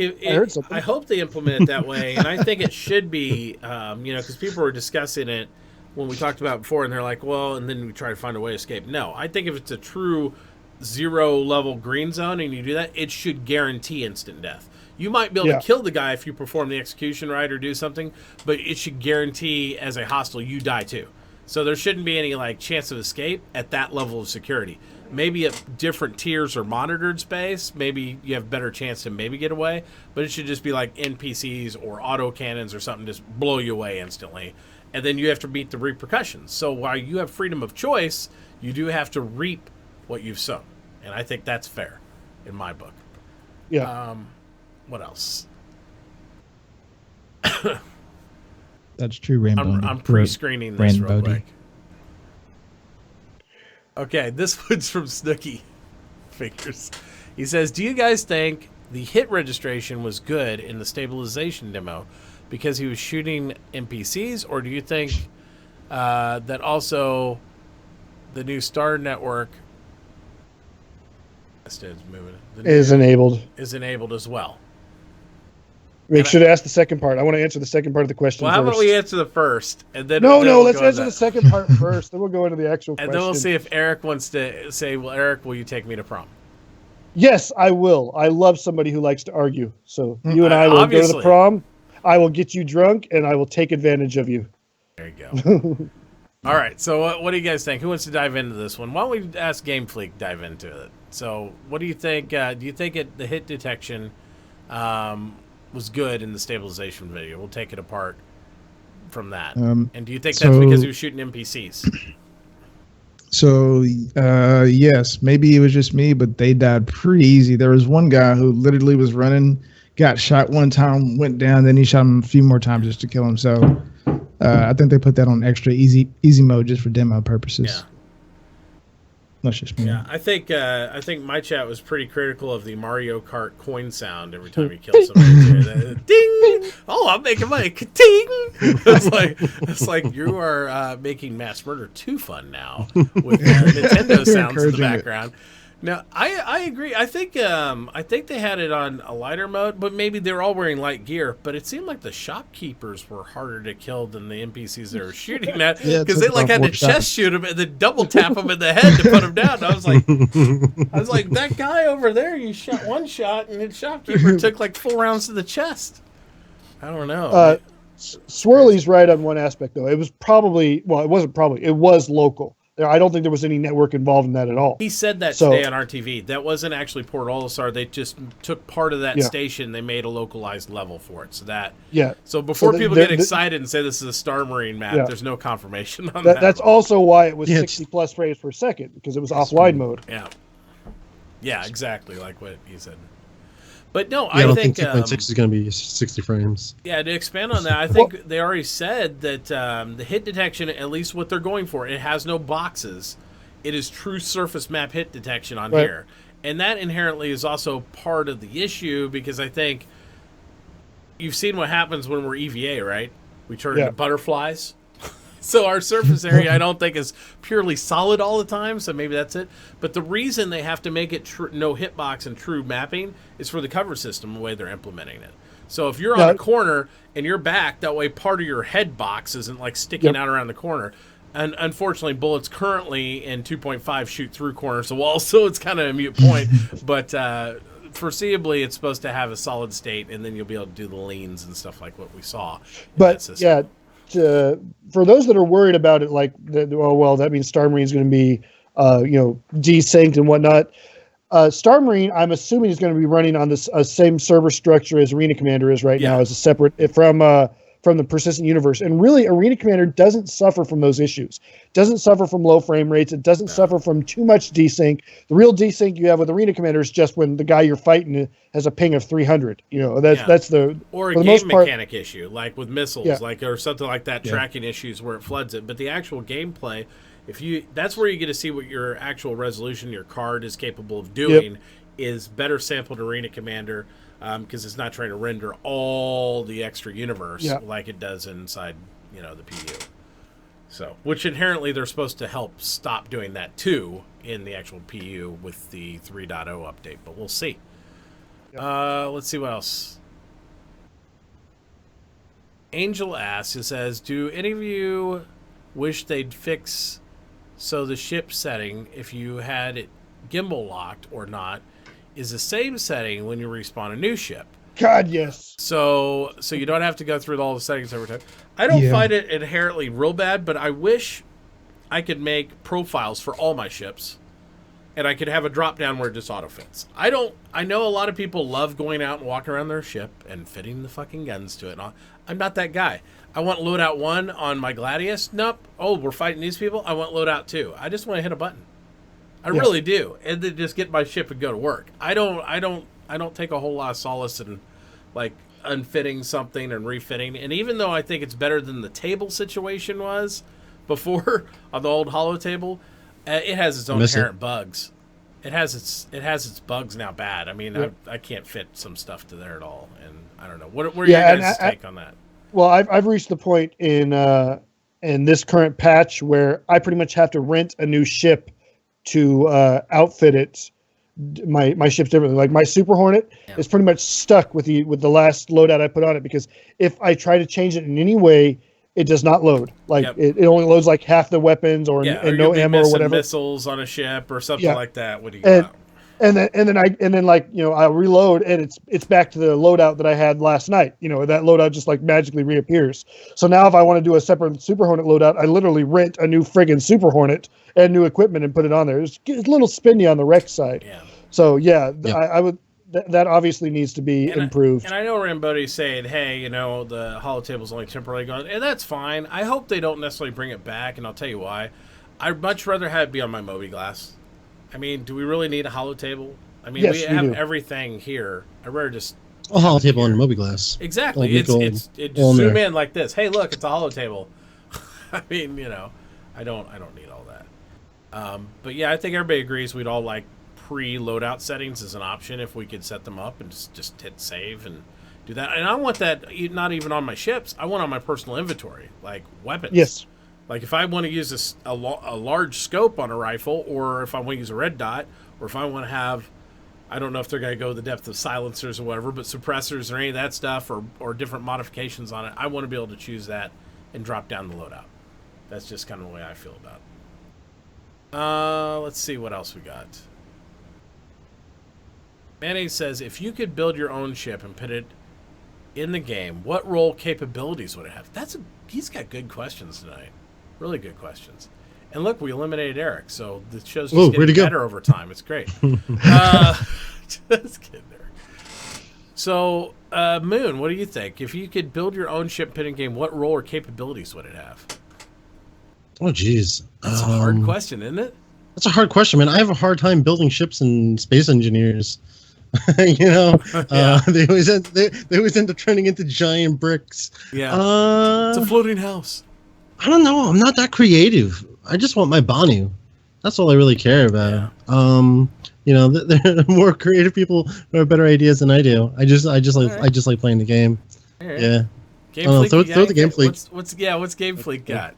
I hope they implement it that way, and I think it should be, because people were discussing it when we talked about it before, and they're like, well, and then we try to find a way to escape. No, I think if it's a true 0-level green zone and you do that, it should guarantee instant death. You might be able to kill the guy if you perform the execution right or do something, but it should guarantee as a hostile you die too. So there shouldn't be any chance of escape at that level of security. Maybe at different tiers or monitored space, maybe you have better chance to maybe get away, but it should just be like NPCs or auto cannons or something just blow you away instantly. And then you have to meet the repercussions. So while you have freedom of choice, you do have to reap what you've sown. And I think that's fair in my book. Yeah. What else? That's true, Rainbow. I'm pre-screening this real Rainbow. quick. Okay, this one's from Snooky Fingers. He says, do you guys think the hit registration was good in the stabilization demo because he was shooting NPCs, or do you think that also the new Star Network is enabled as well? We should ask the second part. I want to answer the second part of the question Well, how first. about we answer the first, and then let's answer the second part first. Then we'll go into the actual question. And then we'll see if Eric wants to say, well, Eric, will you take me to prom? Yes, I will. I love somebody who likes to argue. So you and I will go to the prom. I will get you drunk, and I will take advantage of you. There you go. All right. So what do you guys think? Who wants to dive into this one? Why don't we ask Game Fleek dive into it? So what do you think? Do you think the hit detection was good in the stabilization video? We'll take it apart from that. And do you think that's because he was shooting NPCs? So, yes, maybe it was just me, but they died pretty easy. There was one guy who literally was running, got shot one time, went down, then he shot him a few more times just to kill him. So I think they put that on extra easy mode just for demo purposes. Yeah. That's just me. Yeah, I think my chat was pretty critical of the Mario Kart coin sound every time you kill somebody. Ding! Oh, I'm making money. Ting! It's like you are making Mass Murder 2 fun now with Nintendo sounds in the background. Now, I agree. I think they had it on a lighter mode, but maybe they were all wearing light gear. But it seemed like the shopkeepers were harder to kill than the NPCs they were shooting at, because they had to chest shoot them and then double tap them in the head to put them down. And I was like, that guy over there, you shot one shot, and the shopkeeper took 4 rounds to the chest. I don't know. Swirly's right on one aspect, though. It was it wasn't probably. It was local. I don't think there was any network involved in that at all. He said that today on RTV. That wasn't actually Port Olisar. They just took part of that station. They made a localized level for it. So before people get excited and say this is a Star Marine map, there's no confirmation on that. That's also why it was 60 plus frames per second, because it was offline mode. Yeah. Yeah, exactly like what he said. But no, I don't think 2.6 is going to be 60 frames. Yeah, to expand on that, I think they already said that the hit detection, at least what they're going for, it has no boxes. It is true surface map hit detection on here. And that inherently is also part of the issue, because I think you've seen what happens when we're EVA, right? We turn into butterflies. So our surface area, I don't think, is purely solid all the time, so maybe that's it. But the reason they have to make it no hitbox and true mapping is for the cover system, the way they're implementing it. So if you're on a corner and you're back, that way part of your head box isn't sticking out around the corner. And unfortunately, bullets currently in 2.5 shoot through corners of walls, so it's kind of a moot point. But foreseeably, it's supposed to have a solid state, and then you'll be able to do the leans and stuff like what we saw. But for those that are worried about it, that means Star Marine is going to be, desynced and whatnot. Star Marine, I'm assuming, is going to be running on this same server structure as Arena Commander is right now, as a separate from the persistent universe. And really, Arena Commander doesn't suffer from those issues. Doesn't suffer from low frame rates. It doesn't suffer from too much desync. The real desync you have with Arena Commander is just when the guy you're fighting has a ping of 300. That's the or a game mechanic issue, like with missiles, or something like that, tracking issues where it floods it. But the actual gameplay, that's where you get to see what your actual resolution, your card is capable of doing, is better sampled Arena Commander. Because it's not trying to render all the extra universe like it does inside, the PU. So, which inherently they're supposed to help stop doing that too in the actual PU with the 3.0 update, but we'll see. Yep. Let's see what else. Angel asks, it says, do any of you wish they'd fix so the ship setting, if you had it gimbal locked or not, is the same setting when you respawn a new ship? God, yes. So you don't have to go through all the settings every time. I don't find it inherently real bad, but I wish I could make profiles for all my ships, and I could have a drop down where it just auto fits. I know a lot of people love going out and walking around their ship and fitting the fucking guns to it. I'm not that guy. I want loadout 1 on my Gladius. Nope. Oh, we're fighting these people. I want loadout 2. I just want to hit a button. I really do, and then just get my ship and go to work. I don't take a whole lot of solace in like unfitting something and refitting. And even though I think it's better than the table situation was before on the old hollow table, it has its own inherent bugs. It has its bugs now bad. I mean, I can't fit some stuff to there at all, and I don't know. What are your guys' take on that? Well, I've reached the point in this current patch where I pretty much have to rent a new ship to outfit it. My ship's differently. Like my Super Hornet is pretty much stuck with the last loadout I put on it, because if I try to change it in any way, it does not load. Like it only loads like half the weapons or no ammo or whatever. Missiles on a ship or something like that. What do you got? And then like, you know, I'll reload and it's back to the loadout that I had last night. You know, that loadout just like magically reappears. So now if I want to do a separate Super Hornet loadout, I literally rent a new friggin' Super Hornet and new equipment and put it on there. It's a little spinny on the rec side. Yeah. So I would. That obviously needs to be improved. And I know Rambody's saying, hey, you know, the hollow table's only temporarily gone, and that's fine. I hope they don't necessarily bring it back, and I'll tell you why. I'd much rather have it be on my Moby Glass. I mean, do we really need a hollow table? I mean, we have everything here. I'd rather just... A hollow table on Moby Glass. Exactly. It just zoom in like this. Hey, look, it's a hollow table. I mean, you know, I don't need all that. But yeah, I think everybody agrees we'd all like pre-loadout settings as an option if we could set them up and just hit save and do that. And I want that not even on my ships. I want on my personal inventory, like weapons. Yes. Like if I want to use a large scope on a rifle, or if I want to use a red dot, or if I want to have, I don't know if they're going to go the depth of silencers or whatever, but suppressors or any of that stuff, or different modifications on it, I want to be able to choose that and drop down the loadout. That's just kind of the way I feel about it. Let's see what else we got. Manny says, if you could build your own ship and put it in the game, what role capabilities would it have? He's got good questions tonight. Really good questions. And look, we eliminated Eric, so the show's just getting better over time. It's great. Just kidding, Eric. So, Moon, what do you think? If you could build your own ship put in game, what role or capabilities would it have? Oh, geez. That's a hard question, isn't it? That's a hard question, man. I have a hard time building ships and space engineers. You know, they always end up turning into giant bricks. Yeah, it's a floating house. I don't know. I'm not that creative. I just want my Banu. That's all I really care about. Yeah. You know, there are more creative people who have better ideas than I do. I just like playing the game. Right. Yeah. Throw the Game Fleet. What's Game Fleet got?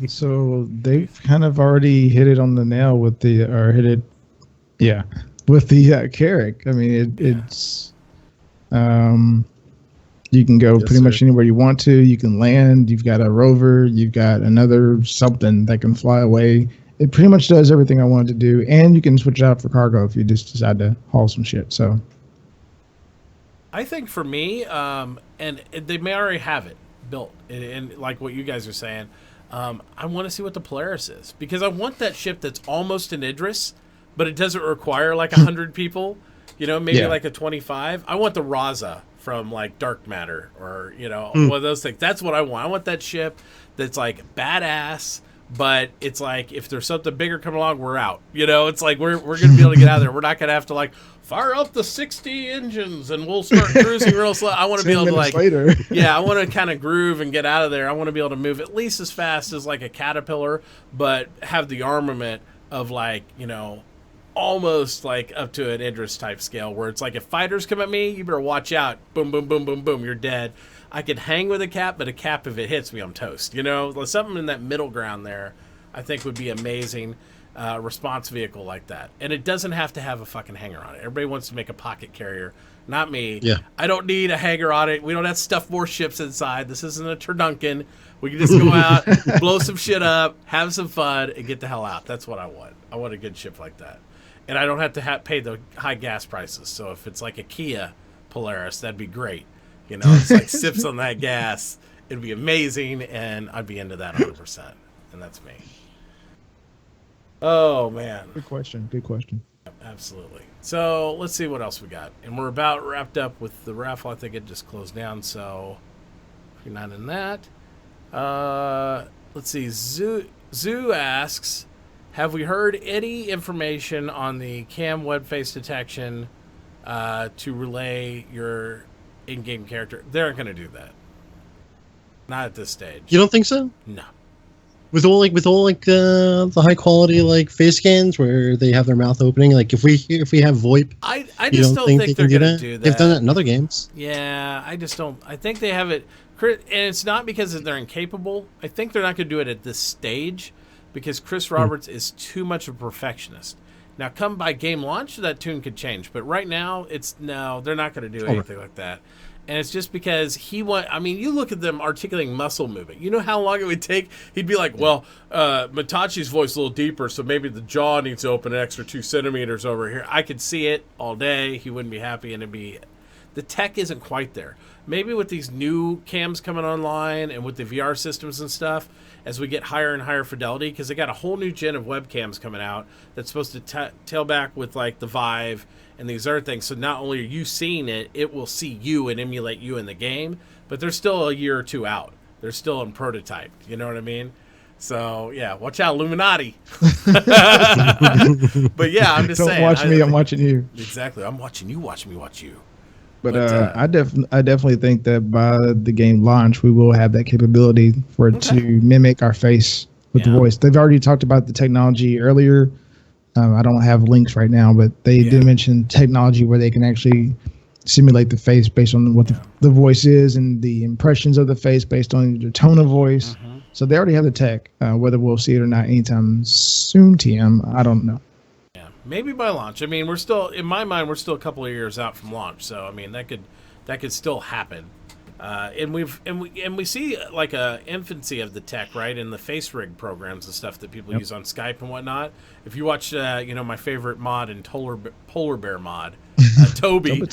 So they've kind of already hit it on the nail with with the Carrack. I mean, it's you can go pretty much anywhere you want to. You can land. You've got a rover. You've got another something that can fly away. It pretty much does everything I wanted to do, and you can switch it out for cargo if you just decide to haul some shit. So, I think for me, and they may already have it built, and like what you guys are saying, I want to see what the Polaris is, because I want that ship that's almost an Idris, but it doesn't require like 100 people. You know, maybe like a 25. I want the Raza from like Dark Matter, or one of those things. That's what I want. I want that ship that's like badass, but it's like if there's something bigger coming along, we're out. You know, it's like we're gonna be able to get out of there. We're not gonna have to like fire up the 60 engines and we'll start cruising real slow. I want to be able to like I want to kind of groove and get out of there. I want to be able to move at least as fast as like a Caterpillar, but have the armament of like almost like up to an Idris type scale where it's like if fighters come at me, you better watch out. Boom, boom, boom, boom, boom, you're dead. I could hang with a cap, but a cap, if it hits me, I'm toast. You know, something in that middle ground there I think would be amazing. Response vehicle like that. And it doesn't have to have a fucking hanger on it. Everybody wants to make a pocket carrier. Not me. Yeah. I don't need a hanger on it. We don't have to stuff more ships inside. This isn't a Turduncan. We can just go out, blow some shit up, have some fun, and get the hell out. That's what I want. I want a good ship like that. And I don't have to pay the high gas prices. So if it's like a Kia Polaris, that'd be great. You know, it's like sips on that gas. It'd be amazing, and I'd be into that 100%. And that's me. Oh, man. Good question. Good question. Absolutely. So let's see what else we got. And we're about wrapped up with the raffle. I think it just closed down. So if you're not in that. Let's see. Zoo asks, have we heard any information on the cam web face detection to relay your in-game character? They aren't going to do that. Not at this stage. You don't think so? No. With all the high quality like face scans where they have their mouth opening, like if we have VoIP, I just don't think they're going to do that. They've done that in other games. Yeah, I just don't. I think they have it, and it's not because they're incapable. I think they're not going to do it at this stage because Chris Roberts is too much of a perfectionist. Now, come by game launch, that tune could change, but right now, they're not going to do anything like that. And it's just because you look at them articulating muscle movement. You know how long it would take? He'd be like, well, Matachi's voice is a little deeper, so maybe the jaw needs to open an extra 2 centimeters over here. I could see it all day. He wouldn't be happy, and the tech isn't quite there. Maybe with these new cams coming online and with the VR systems and stuff, as we get higher and higher fidelity, because they got a whole new gen of webcams coming out that's supposed to tail back with like the Vive and these other things. So not only are you seeing it, it will see you and emulate you in the game, but they're still a year or two out. They're still in prototype. You know what I mean? So, yeah, watch out, Illuminati. But, yeah, I'm just saying. Don't watch me, I'm watching you. Exactly. I'm watching you, watch me, watch you. But I definitely think that by the game launch, we will have that capability for it to mimic our face with the voice. They've already talked about the technology earlier. I don't have links right now, but they did mention technology where they can actually simulate the face based on what the voice is and the impressions of the face based on the tone of voice. Mm-hmm. So they already have the tech. Whether we'll see it or not anytime soon, TM, I don't know. Yeah, maybe by launch. I mean, in my mind, we're still a couple of years out from launch. So I mean, that could still happen. And we see like a infancy of the tech, right, in the face rig programs and stuff that people use on Skype and whatnot. If you watch, my favorite mod in Polar Bear mod, Toby,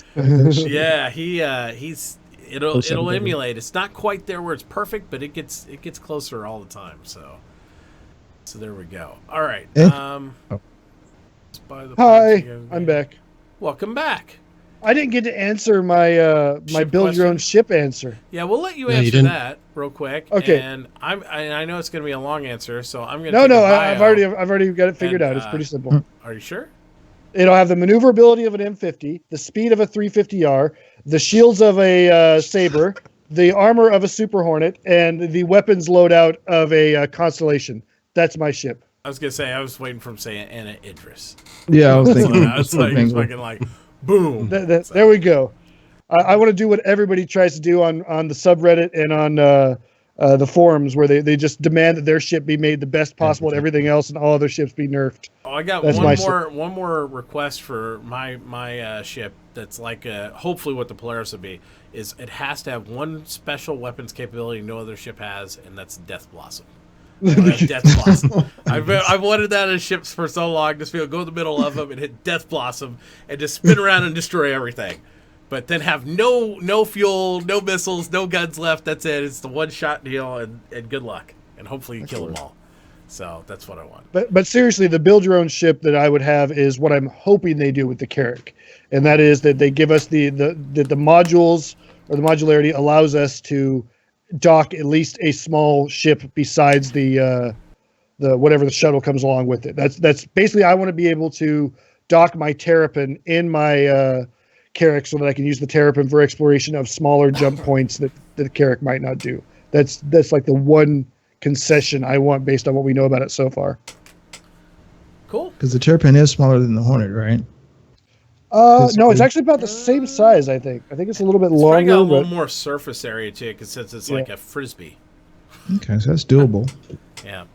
it'll emulate. It's not quite there where it's perfect, but it gets closer all the time. So there we go. All right. Hi, I'm back. Welcome back. I didn't get to answer my my build your own ship answer. Yeah, we'll let you answer that real quick. Okay. And I know it's going to be a long answer, so I'm going No, to. I've already got it figured out. It's pretty simple. Are you sure? It'll have the maneuverability of an M50, the speed of a 350R, the shields of a Saber, the armor of a Super Hornet, and the weapons loadout of a Constellation. That's my ship. I was going to say, I was waiting for him saying Anna Idris. Yeah, I was thinking. I was like, fucking like. Boom. There we go. I want to do what everybody tries to do on the subreddit and on the forums where they just demand that their ship be made the best possible and everything else and all other ships be nerfed. Oh, I got one more request for my ship that's like hopefully what the Polaris would be is it has to have one special weapons capability no other ship has, and that's Death Blossom. Death Blossom. I've wanted that in ships for so long. Just go in the middle of them and hit Death Blossom and just spin around and destroy everything. But then have no fuel, no missiles, no guns left. That's it. It's the one shot deal and good luck. And hopefully you kill them all. So that's what I want. But seriously, the build your own ship that I would have is what I'm hoping they do with the Carrack. And that is that they give us the modules, or the modularity allows us to dock at least a small ship besides the whatever the shuttle comes along with it. That's basically, I want to be able to dock my Terrapin in my Carrack so that I can use the Terrapin for exploration of smaller jump points that the Carrack might not do. That's like the one concession I want based on what we know about it so far. Cool. Because the Terrapin is smaller than the Hornet, right? No, it's actually about the same size. I think it's a little bit It's probably longer. got a little But more surface area to it, because since it's like a frisbee. Okay, so that's doable. Yeah.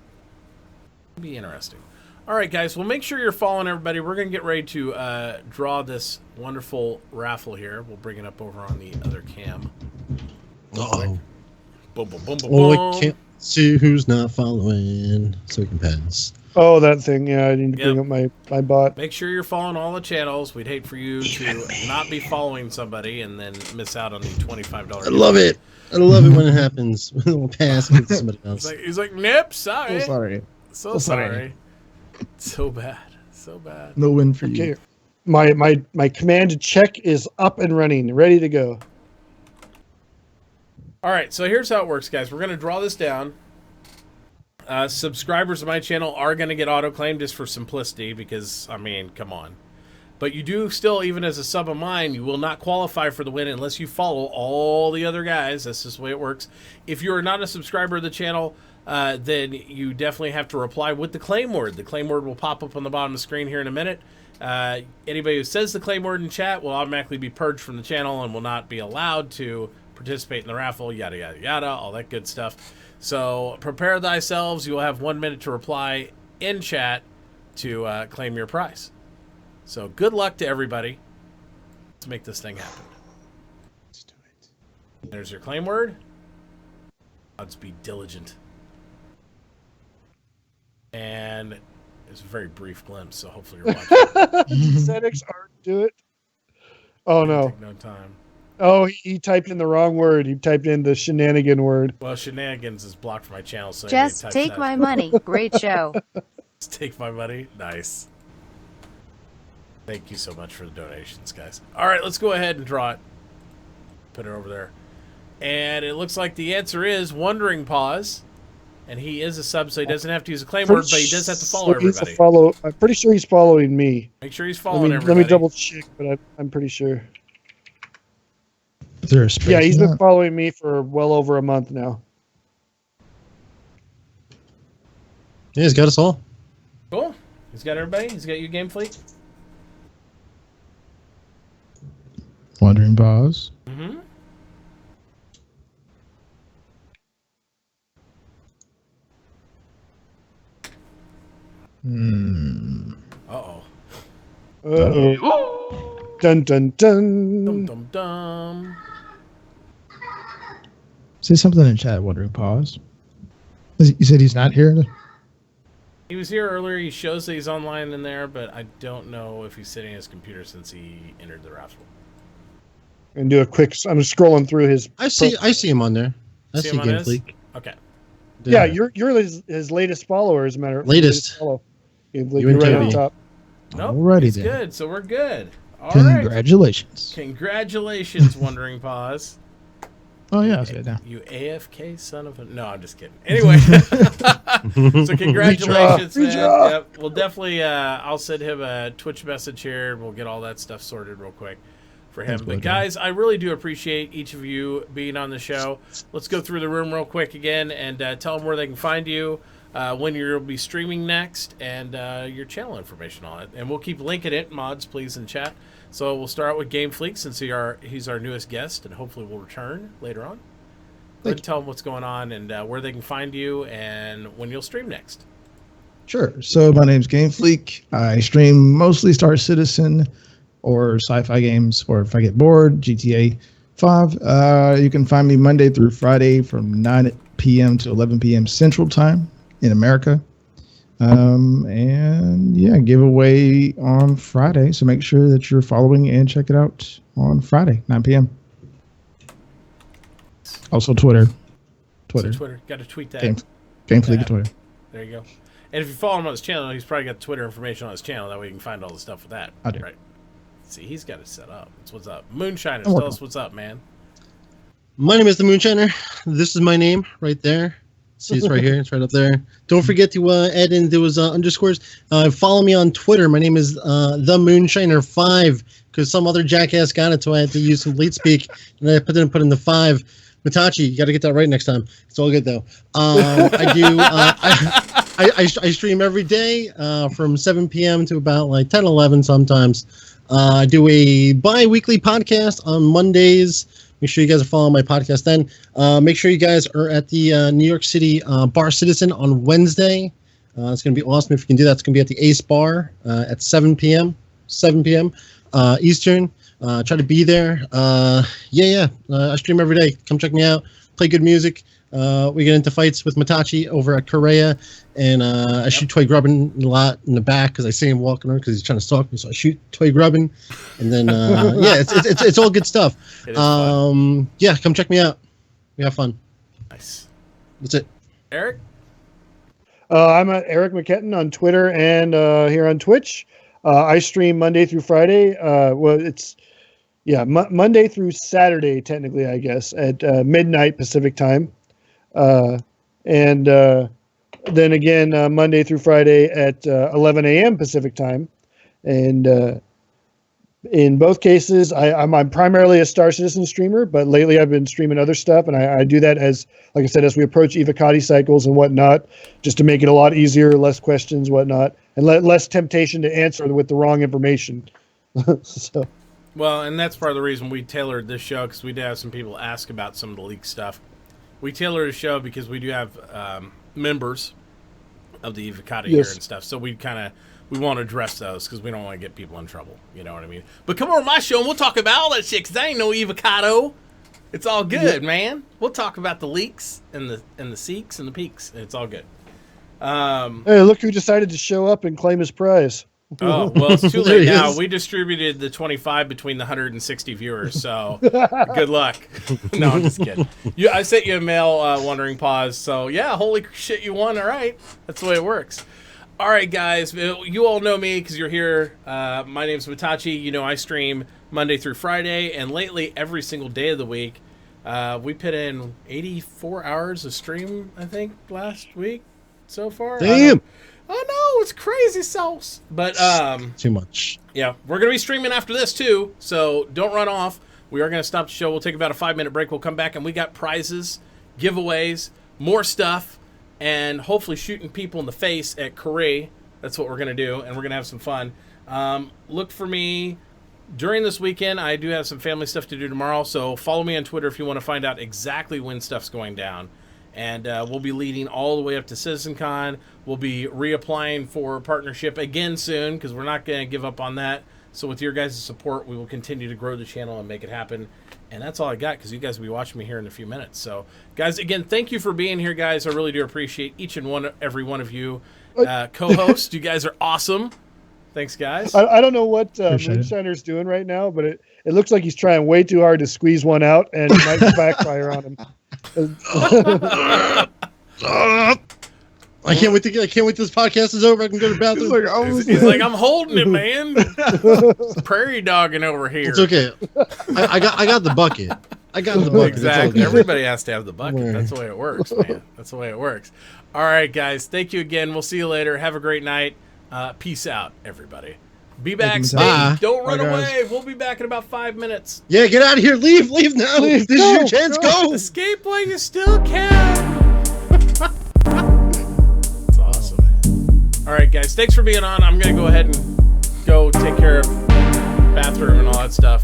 It'll be interesting. All right, guys. Well, make sure you're following everybody. We're going to get ready to draw this wonderful raffle here. We'll bring it up over on the other cam. Uh-oh. Boom, boom, boom, boom, Oh, boom. I can't see who's not following, so we can pass. oh, that thing. Yeah, I need to bring up my bot. Make sure you're following all the channels. We'd hate for you to not be following somebody and then miss out on the $25. I love it. I love it when it happens. We'll pass and give it to somebody else. He's like, nope, sorry. So sorry. So sorry. So bad. So bad. No win for Okay, you. my command check is up and running, ready to go. All right, so here's how it works, guys. We're going to draw this down. Subscribers of my channel are going to get auto-claimed just for simplicity because, I mean, come on. But you do still, even as a sub of mine, you will not qualify for the win unless you follow all the other guys. That's just the way it works. If you are not a subscriber of the channel, then you definitely have to reply with the claim word. The claim word will pop up on the bottom of the screen here in a minute. Anybody who says the claim word in chat will automatically be purged from the channel and will not be allowed to participate in the raffle, yada, yada, yada, all that good stuff. So prepare thyselves. You will have 1 minute to reply in chat to claim your prize. So good luck to everybody. Let's make this thing happen. Let's do it. There's your claim word. Let's be diligent. And it's a very brief glimpse, so hopefully you're watching. Aesthetics art, do it. Oh no! Take no time. Oh, he typed in the wrong word. He typed in the shenanigan word. Well, shenanigans is blocked from my channel, so Just take my money. Great show. Just take my money. Nice. Thank you so much for the donations, guys. All right, let's go ahead and draw it. Put it over there. And it looks like the answer is Wondering Paws. And he is a sub, so he doesn't have to use a claim word, but he does have to follow everybody. I'm pretty sure he's following me. Make sure he's following Let everybody. me double check, but I'm pretty sure. Is there a space? Yeah, he's in been that? following me for well over a month now. Yeah, he's got us all. Cool. He's got everybody. He's got you, Game Fleet. Wandering Paws. Mm-hmm. Uh-oh. Uh-oh. Dun, dun, dun. Dum, dum, dum. Say something in chat, Wandering Paws. You said he's not here? He was here earlier. He shows that he's online in there, but I don't know if he's sitting at his computer since he entered the raffle. And do a quick. I'm scrolling through his. I see him on there. I see him on Game his? Fleek. Okay. Yeah, you're his latest follower, as a matter of Latest. follow. Game You Fleek, and you're right on Toby. top. Nope. Alrighty he's then. good. So we're good. All right. Congratulations. Congratulations, Wondering Paws. Oh, yeah, I see it now. You AFK son of a... No, I'm just kidding. Anyway. So congratulations, man. Redraw. Yep. We'll definitely... I'll send him a Twitch message here, and we'll get all that stuff sorted real quick for him. Thanks, But Blue guys, I really do appreciate each of you being on the show. Let's go through the room real quick again and tell them where they can find you, when you'll be streaming next, and your channel information on it. And we'll keep linking it, mods, please, in chat. So we'll start out with Game Fleek, since he's our newest guest, and hopefully will return later on. Go ahead and tell them what's going on and where they can find you and when you'll stream next. Sure. So my name's Game Fleek. I stream mostly Star Citizen or sci-fi games, or if I get bored, GTA 5. You can find me Monday through Friday from 9 p.m. to 11 p.m. Central Time in America. And yeah, giveaway on Friday. So make sure that you're following and check it out on Friday, 9 p.m. Also Twitter. So Twitter. Got to tweet that. Game Fleek at Twitter. There you go. And if you follow him on his channel, he's probably got Twitter information on his channel. That way you can find all the stuff with that. I do. Right. See, he's got it set up. That's what's up. Moonshiners, I'm tell working. us what's up, man. My name is the Moonshiner. This is my name right there. See, it's right here. It's right up there. Don't forget to add in those underscores. Follow me on Twitter. My name is the Moonshiner5, because some other jackass got it, so I had to use some lead speak, and I put in the 5. Mitachi, you got to get that right next time. It's all good though. I do. I stream every day from 7 p.m. to about like 10, 11 sometimes. I do a bi-weekly podcast on Mondays. Make sure you guys are following my podcast then. Make sure you guys are at the New York City Bar Citizen on Wednesday. It's going to be awesome if you can do that. It's going to be at the Ace Bar at 7 p.m. Eastern. Try to be there. I stream every day. Come check me out. Play good music. We get into fights with Mitachi over at Korea, and I shoot Toy Grubbin a lot in the back because I see him walking around because he's trying to stalk me. So I shoot Toy Grubbin, and then it's all good stuff. Come check me out. We have fun. Nice. That's it. Eric? I'm at Eric McKetton on Twitter and here on Twitch. I stream Monday through Friday. Monday through Saturday, technically, I guess, at midnight Pacific time. Then again, Monday through Friday at 11 a.m. Pacific time. And in both cases, I'm primarily a Star Citizen streamer, but lately I've been streaming other stuff. And I do that as, like I said, as we approach Evocati cycles and whatnot, just to make it a lot easier, less questions, whatnot, and less temptation to answer with the wrong information. So. Well, and that's part of the reason we tailored this show, because we did have some people ask about some of the leaked stuff. We tailored a show because we do have members of the Evocati here and stuff, so we want to address those because we don't want to get people in trouble. You know what I mean? But come over to my show and we'll talk about all that shit because I ain't no Evocado. It's all good, man. We'll talk about the leaks and the seeks and the peaks. It's all good. Hey, look who decided to show up and claim his prize. Oh, well, it's too late now. We distributed the 25 between the 160 viewers, so good luck. No, I'm just kidding. I sent you a mail, Wandering Paws, so yeah, holy shit, you won. All right. That's the way it works. All right, guys, you all know me because you're here. My name's Mitachi. You know I stream Monday through Friday, and lately every single day of the week. We put in 84 hours of stream, I think, last week so far. Damn. I know, it's crazy sauce. But too much. Yeah, we're going to be streaming after this too, so don't run off. We are going to stop the show. We'll take about a 5-minute break. We'll come back and we got prizes, giveaways, more stuff, and hopefully shooting people in the face at Korea. That's what we're going to do, and we're going to have some fun. Look for me during this weekend. I do have some family stuff to do tomorrow, so follow me on Twitter if you want to find out exactly when stuff's going down. And we'll be leading all the way up to CitizenCon. We'll be reapplying for a partnership again soon because we're not going to give up on that. So with your guys' support, we will continue to grow the channel and make it happen. And that's all I got because you guys will be watching me here in a few minutes. So, guys, again, thank you for being here, guys. I really do appreciate each and every one of you co-hosts. You guys are awesome. Thanks, guys. I don't know what Moonshiner's doing right now, but it looks like he's trying way too hard to squeeze one out, and it might backfire on him. I can't wait till this podcast is over. I can go to the bathroom. He's like, I'm holding it, man. Prairie dogging over here. It's okay. I got the bucket. I got the bucket. Exactly. Everybody has to have the bucket. That's the way it works, man. That's the way it works. All right, guys. Thank you again. We'll see you later. Have a great night. Peace out, everybody. Be back. Don't run away. We'll be back in about 5 minutes. Yeah, get out of here. Leave now. This is your chance. Go. Escape while you still can. It's awesome. All right, guys. Thanks for being on. I'm going to go ahead and go take care of bathroom and all that stuff.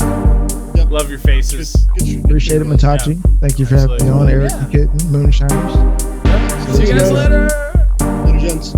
Yep. Love your faces. Appreciate it, Mitachi. Yeah. Thank you for having me on, Eric McKitton, Moonshiners. Yep. See you guys later. Later, gents.